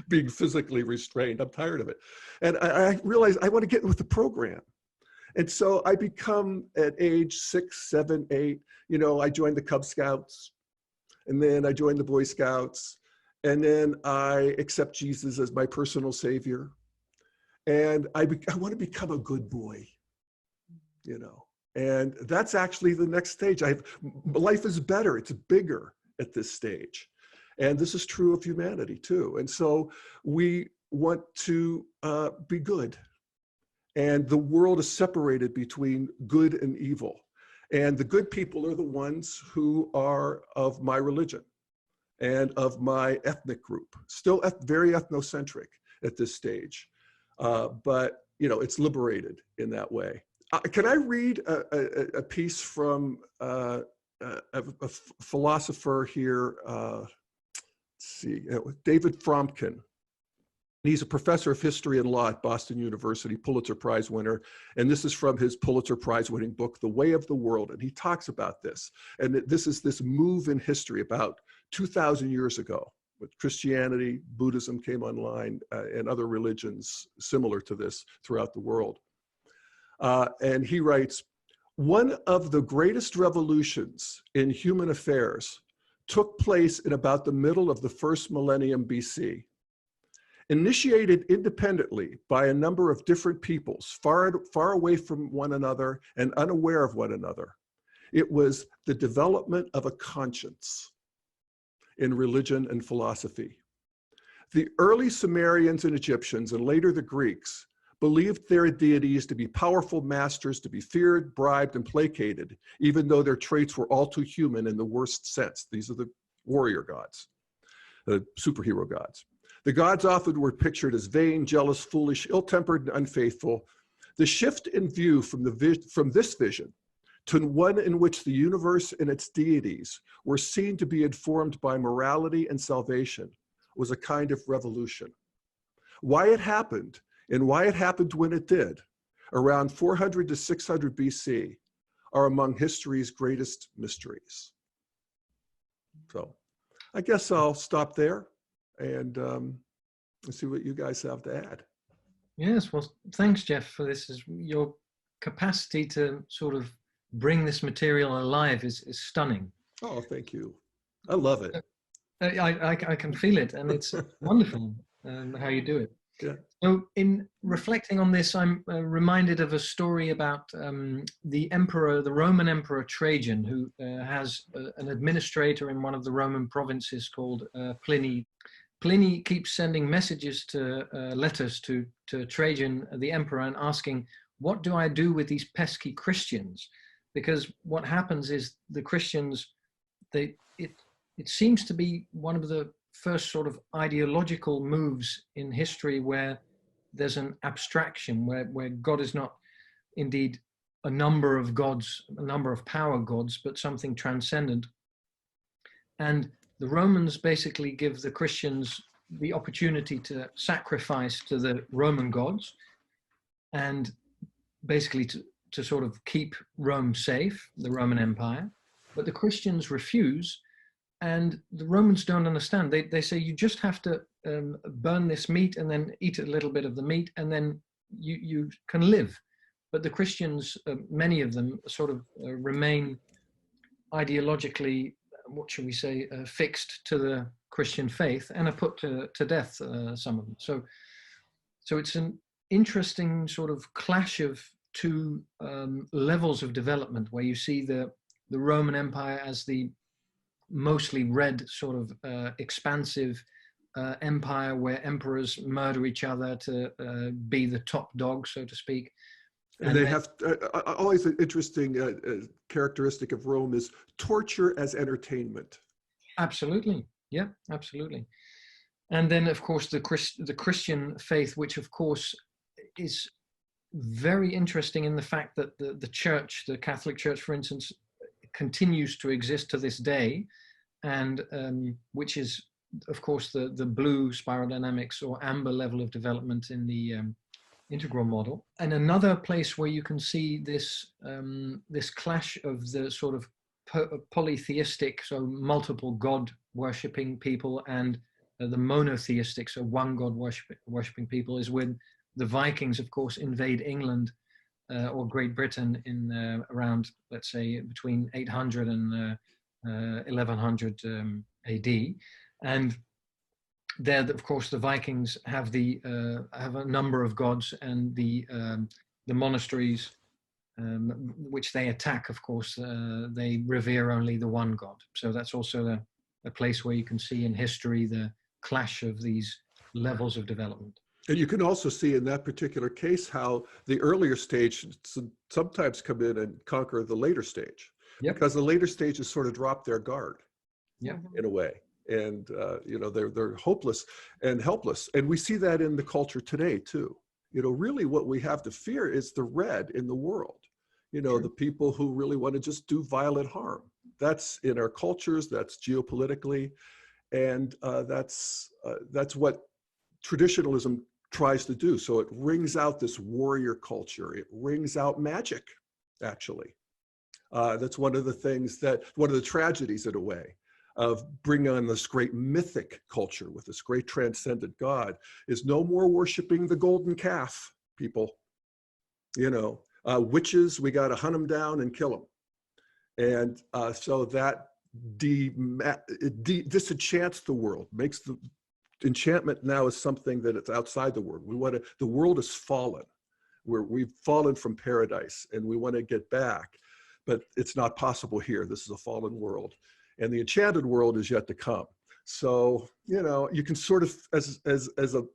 being physically restrained. I'm tired of it. And I realize I want to get with the program. And so I become at age 6, 7, 8, I joined the Cub Scouts, and then I joined the Boy Scouts, and then I accept Jesus as my personal savior. And I want to become a good boy, and that's actually the next stage. Life is better, it's bigger at this stage. And this is true of humanity too. And so we want to be good. And the world is separated between good and evil. And the good people are the ones who are of my religion and of my ethnic group, still very ethnocentric at this stage. But, it's liberated in that way. Can I read a piece from a philosopher here? Let's see, David Fromkin. He's a professor of history and law at Boston University, Pulitzer Prize winner. And this is from his Pulitzer Prize winning book, The Way of the World. And he talks about this. And this is this move in history about 2,000 years ago. With Christianity, Buddhism came online, and other religions similar to this throughout the world. And he writes, one of the greatest revolutions in human affairs took place in about the middle of the first millennium BC. Initiated independently by a number of different peoples, far away from one another and unaware of one another. It was the development of a conscience in religion and philosophy. The early Sumerians and Egyptians, and later the Greeks, believed their deities to be powerful masters to be feared, bribed, and placated, even though their traits were all too human in the worst sense. These are the warrior gods, the superhero gods. The gods often were pictured as vain, jealous, foolish, ill-tempered, and unfaithful. The shift in view from this vision to one in which the universe and its deities were seen to be informed by morality and salvation was a kind of revolution. Why it happened, and why it happened when it did, around 400 to 600 BC, are among history's greatest mysteries. So I guess I'll stop there and see what you guys have to add. Yes, well, thanks, Jeff, for this. Your capacity to sort of bring this material alive is stunning. Oh, thank you. I love it. I can feel it, and it's wonderful how you do it. Yeah. So in reflecting on this, I'm reminded of a story about the Roman Emperor Trajan, who has an administrator in one of the Roman provinces called Pliny. Pliny keeps sending messages letters to Trajan, the emperor, and asking, what do I do with these pesky Christians? Because what happens is the Christians, it seems to be one of the first sort of ideological moves in history where there's an abstraction, where God is not indeed a number of gods, a number of power gods, but something transcendent. And the Romans basically give the Christians the opportunity to sacrifice to the Roman gods and basically to sort of keep Rome safe, the Roman Empire. But the Christians refuse, and the Romans don't understand. They say you just have to burn this meat and then eat a little bit of the meat, and then you can live. But the Christians, many of them, sort of remain ideologically, what should we say, fixed to the Christian faith, and are put to death, some of them. So it's an interesting sort of clash of two levels of development, where you see the Roman Empire as the mostly red sort of expansive empire where emperors murder each other to be the top dog, so to speak. And they have always an interesting characteristic of Rome is torture as entertainment. Absolutely. Yeah, absolutely. And then, of course, the Christian faith, which, of course, is very interesting in the fact that the church, the Catholic Church, for instance, continues to exist to this day, and which is, of course, the blue spiral dynamics or amber level of development in the integral model. And another place where you can see this this clash of the sort of polytheistic, so multiple god worshipping people, and the monotheistic, so one god worshipping people, is when the Vikings, of course, invade England or Great Britain in around, let's say, between 800 and 1100 AD. And there, of course, the Vikings have have a number of gods, and the monasteries which they attack, of course, they revere only the one god. So that's also a place where you can see in history the clash of these levels of development. And you can also see in that particular case how the earlier stage sometimes come in and conquer the later stage. Yep. Because the later stages sort of drop their guard, yep, in a way. And you know, they're hopeless and helpless. And we see that in the culture today too. You know, really what we have to fear is the red in the world. You know, the people who really want to just do violent harm. That's in our cultures, that's geopolitically, and that's what traditionalism tries to do. So it wrings out this warrior culture. It wrings out magic, actually. That's one of the things one of the tragedies, in a way, of bringing on this great mythic culture with this great transcendent God, is no more worshiping the golden calf, people. You know, witches, we got to hunt them down and kill them. And so that disenchants the world, makes the enchantment now is something that it's outside the world. The world has fallen. We've fallen from paradise, and we want to get back, but it's not possible here. This is a fallen world, and the enchanted world is yet to come. So, you know, you can sort of, as an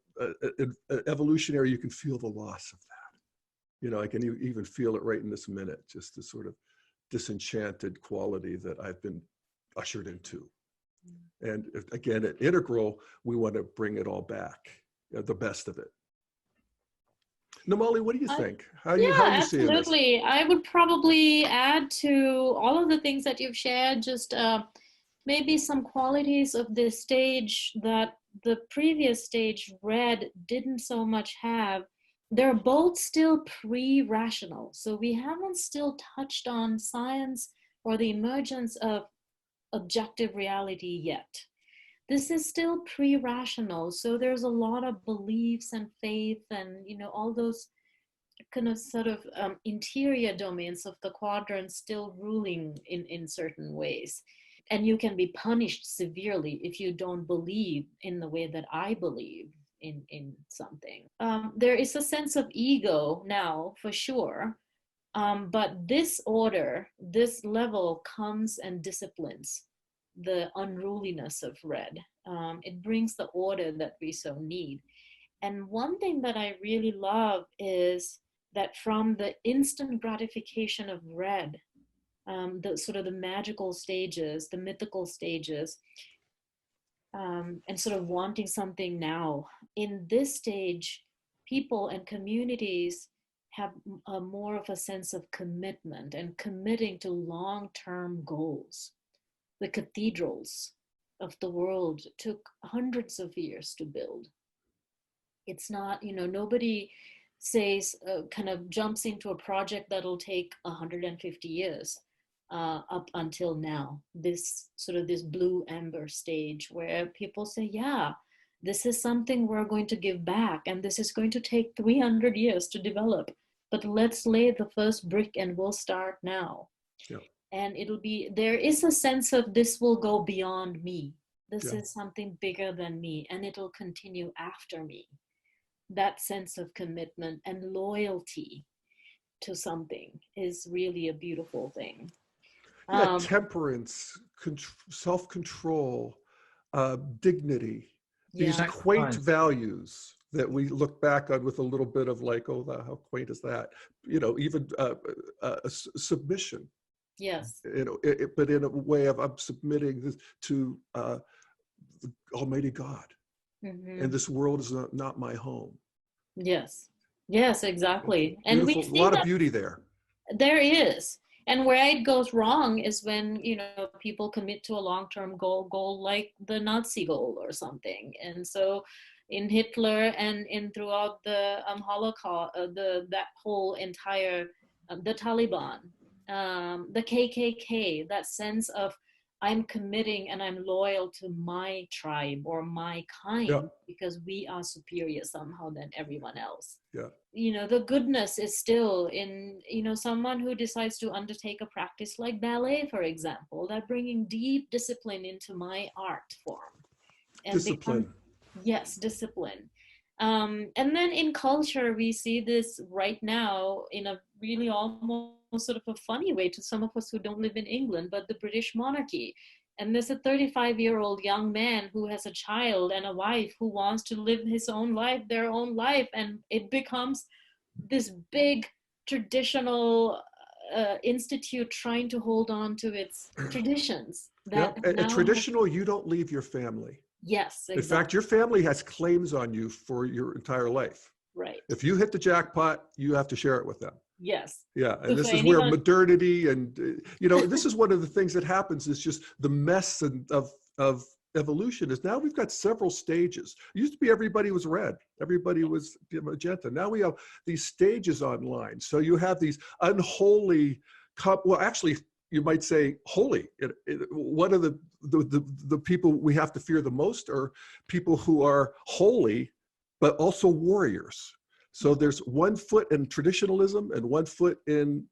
evolutionary, you can feel the loss of that. You know, I can even feel it right in this minute, just the sort of disenchanted quality that I've been ushered into. And again, at Integral, we want to bring it all back, the best of it. Namali, what do you think? How are you seeing this? Absolutely. I would probably add to all of the things that you've shared, just maybe some qualities of this stage that the previous stage, Red, didn't so much have. They're both still pre-rational. So we haven't still touched on science or the emergence of objective reality yet. This is still pre-rational. So there's a lot of beliefs and faith and, you know, all those kind of sort of interior domains of the quadrant still ruling in certain ways. And you can be punished severely if you don't believe in the way that I believe in something. There is a sense of ego now, for sure. But this order, this level comes and disciplines the unruliness of Red. It brings the order that we so need. And one thing that I really love is that from the instant gratification of red, the sort of the magical stages, the mythical stages, and sort of wanting something now. In this stage, people and communities have more of a sense of commitment and committing to long-term goals. The cathedrals of the world took hundreds of years to build. It's not, nobody says, kind of jumps into a project that'll take 150 years. Up until now, this blue amber stage where people say, yeah, this is something we're going to give back, and this is going to take 300 years to develop, but let's lay the first brick and we'll start now. Yeah. And there is a sense of this will go beyond me. This Yeah. is something bigger than me, and it'll continue after me. That sense of commitment and loyalty to something is really a beautiful thing. Yeah, temperance, self-control, dignity, these quaint values that we look back on with a little bit of like, oh, how quaint is that? Even submission. Yes. But in a way of I'm submitting this to the Almighty God. Mm-hmm. And this world is not my home. Yes. Yes, exactly. And we see a lot of beauty there. There is. And where it goes wrong is when, people commit to a long-term goal like the Nazi goal or something. And so in Hitler and throughout the Holocaust, that whole entire, the Taliban, the KKK, that sense of I'm committing and I'm loyal to my tribe or my kind because we are superior somehow than everyone else. Yeah. The goodness is still in, someone who decides to undertake a practice like ballet, for example, that bringing deep discipline into my art form. And discipline. Yes, discipline. And then in culture, we see this right now in a really almost sort of a funny way to some of us who don't live in England, but the British monarchy. And there's a 35-year-old young man who has a child and a wife who wants to live his own life, their own life. And it becomes this big traditional institute trying to hold on to its traditions. And traditional, you don't leave your family. Yes, exactly. In fact, your family has claims on you for your entire life. Right. If you hit the jackpot, you have to share it with them. Yes. Yeah. And this is where modernity and, this is one of the things that happens is just the mess of evolution is now we've got several stages. It used to be everybody was red. Everybody was magenta. Now we have these stages online. So you have these unholy, you might say holy. One of the people we have to fear the most are people who are holy, but also warriors. So there's one foot in traditionalism and one foot in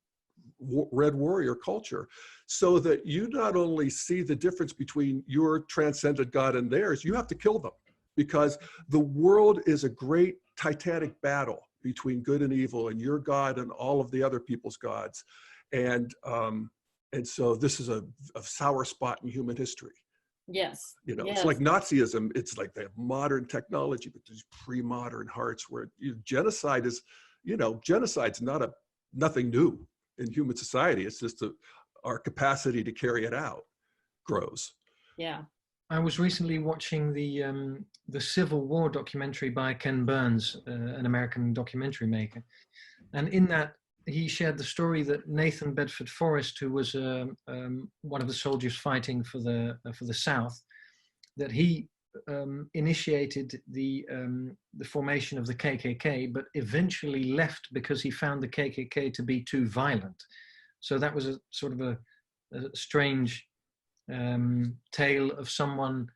red warrior culture, so that you not only see the difference between your transcendent God and theirs, you have to kill them, because the world is a great titanic battle between good and evil and your God and all of the other people's gods. And so this is a sour spot in human history. Yes. Yes. It's like Nazism. It's like they have modern technology, but there's pre-modern hearts where genocide is, genocide's nothing new in human society. It's just our capacity to carry it out grows. Yeah. I was recently watching the Civil War documentary by Ken Burns, an American documentary maker. And in that, he shared the story that Nathan Bedford Forrest, who was one of the soldiers fighting for the South, that he initiated the formation of the KKK, but eventually left because he found the KKK to be too violent. So that was a sort of a strange tale of someone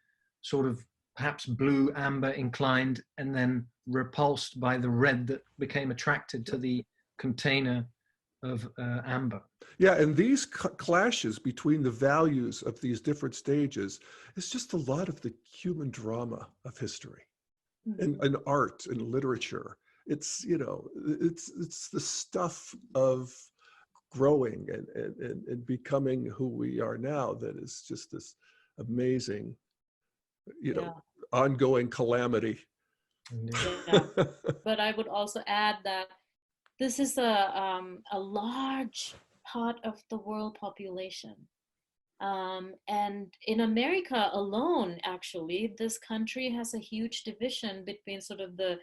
sort of perhaps blue amber inclined and then repulsed by the red that became attracted to the container of amber. Yeah, and these clashes between the values of these different stages is just a lot of the human drama of history. Mm-hmm. and art and literature. It's it's the stuff of growing and becoming who we are now that is just this amazing ongoing calamity. Yeah. But I would also add that This is a large part of the world population. And in America alone, actually, this country has a huge division between sort of the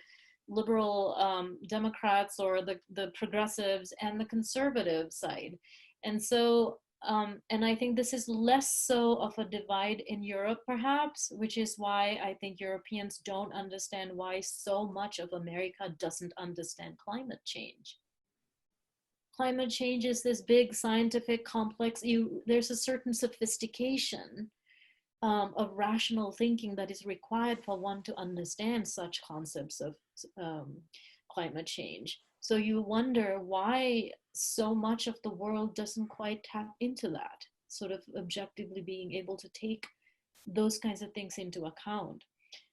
liberal Democrats or the progressives and the conservative side. And so, and I think this is less so of a divide in Europe, perhaps, which is why I think Europeans don't understand why so much of America doesn't understand climate change. Climate change is this big scientific complex. There's a certain sophistication of rational thinking that is required for one to understand such concepts of climate change. So you wonder why so much of the world doesn't quite tap into that, sort of objectively being able to take those kinds of things into account.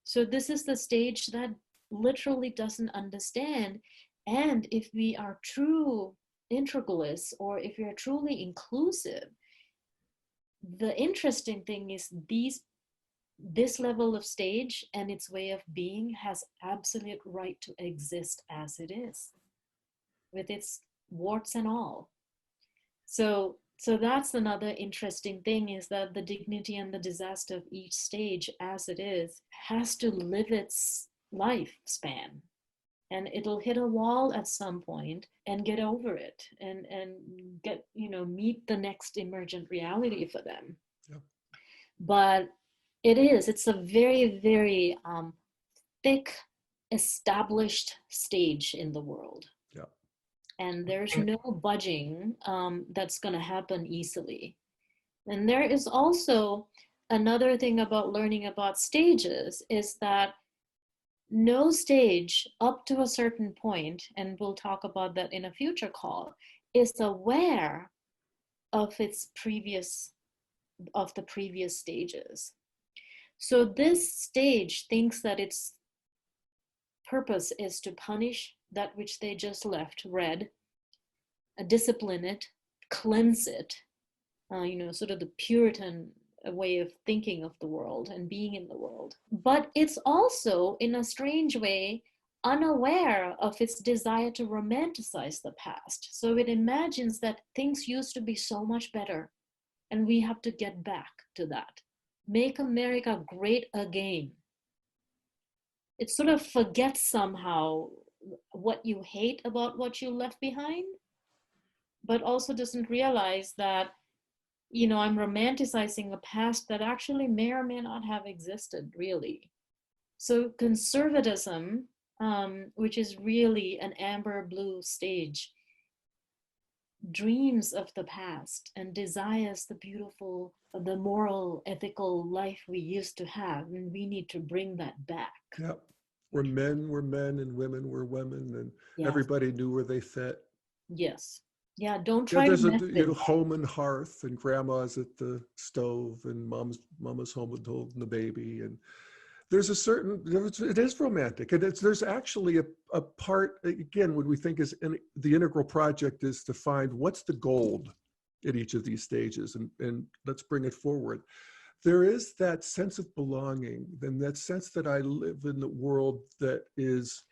So this is the stage that literally doesn't understand. And if we are true integralists, or if we are truly inclusive, the interesting thing is this level of stage and its way of being has absolute right to exist as it is, with its warts and all. So that's another interesting thing, is that the dignity and the disaster of each stage as it is has to live its lifespan. And it'll hit a wall at some point and get over it and get, meet the next emergent reality for them. Yep. But it's a very, very thick, established stage in the world. Yep. And there's no budging that's going to happen easily. And there is also another thing about learning about stages, is that no stage up to a certain point, and we'll talk about that in a future call, is aware of the previous stages. So this stage thinks that its purpose is to punish that which they just left red, discipline it, cleanse it, sort of the Puritan way of thinking of the world and being in the world. But it's also, in a strange way, unaware of its desire to romanticize the past. So it imagines that things used to be so much better, and we have to get back to that. Make America great again. It sort of forgets somehow what you hate about what you left behind, but also doesn't realize that I'm romanticizing a past that actually may or may not have existed, really. So conservatism, which is really an amber blue stage, dreams of the past and desires the beautiful, the moral, ethical life we used to have, and we need to bring that back. Yep. Where men were men and women were women, and Yes. Everybody knew where they fit. Yes. Yeah, don't try to mess with There's a home and hearth, and grandma's at the stove, and mama's home with holding the baby, and there's it is romantic, and there's actually a part, again, when we think the integral project is to find what's the gold at each of these stages, and let's bring it forward. There is that sense of belonging, and that sense that I live in the world that is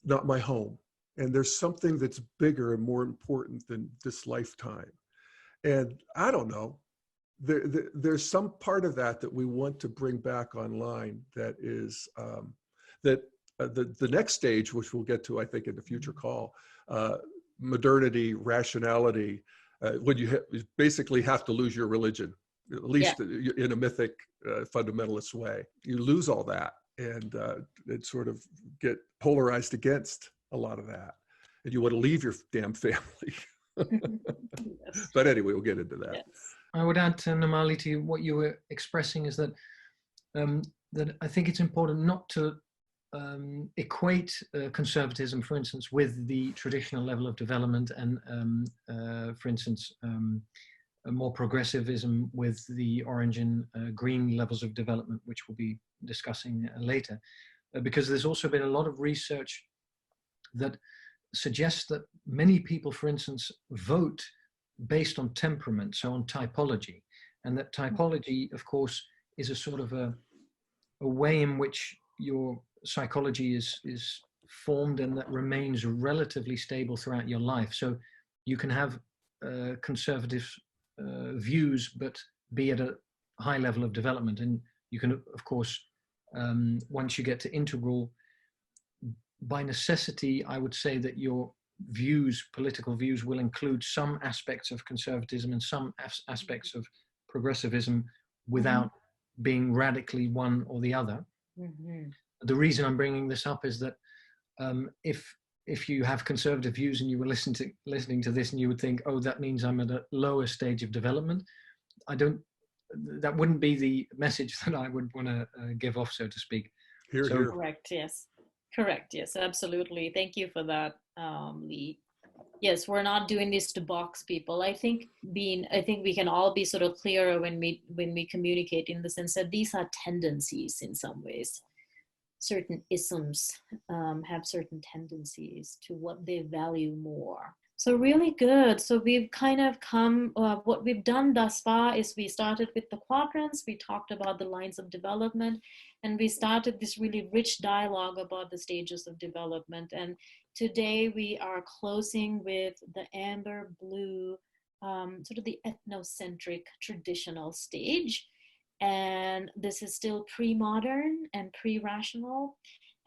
not my home. And there's something that's bigger and more important than this lifetime. And I don't know, there's some part of that we want to bring back online, that is, the next stage, which we'll get to, I think, in the future call, modernity, rationality, when you basically have to lose your religion, at least in a mythic, fundamentalist way. You lose all that, and it sort of get polarized against a lot of that, and you want to leave your damn family. Yes. But anyway, we'll get into that. Yes. I would add to Namali, to what you were expressing, is that that I think it's important not to equate conservatism, for instance, with the traditional level of development, and for instance, more progressivism with the orange and green levels of development, which we'll be discussing later, because there's also been a lot of research that suggests that many people, for instance, vote based on temperament, so on typology, and that typology, of course, is a sort of a way in which your psychology is formed and that remains relatively stable throughout your life. So you can have conservative views, but be at a high level of development. And you can, of course, once you get to integral, by necessity, I would say that your views, political views, will include some aspects of conservatism and some aspects of progressivism without being radically one or the other. The reason I'm bringing this up is that if you have conservative views and you were listening to this and you would think, oh, that means I'm at a lower stage of development, that wouldn't be the message that I would want to give off, so to speak. Here. Correct, yes. Correct, yes, absolutely. Thank you for that, Lee. Yes, we're not doing this to box people. I think we can all be sort of clearer when we communicate, in the sense that these are tendencies in some ways. Certain isms have certain tendencies to what they value more. So really good. So we've kind of come, what we've done thus far is we started with the quadrants, we talked about the lines of development, and we started this really rich dialogue about the stages of development. And today we are closing with the amber blue, sort of the ethnocentric traditional stage. And this is still pre-modern and pre-rational.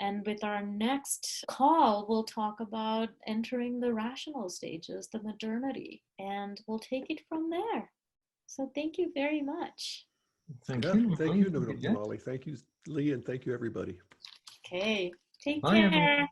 And with our next call, we'll talk about entering the rational stages, the modernity, and we'll take it from there. So thank you very much. Thank you, Namali. Thank you, Lee, and thank you, everybody. Okay, take Bye, care. everyone.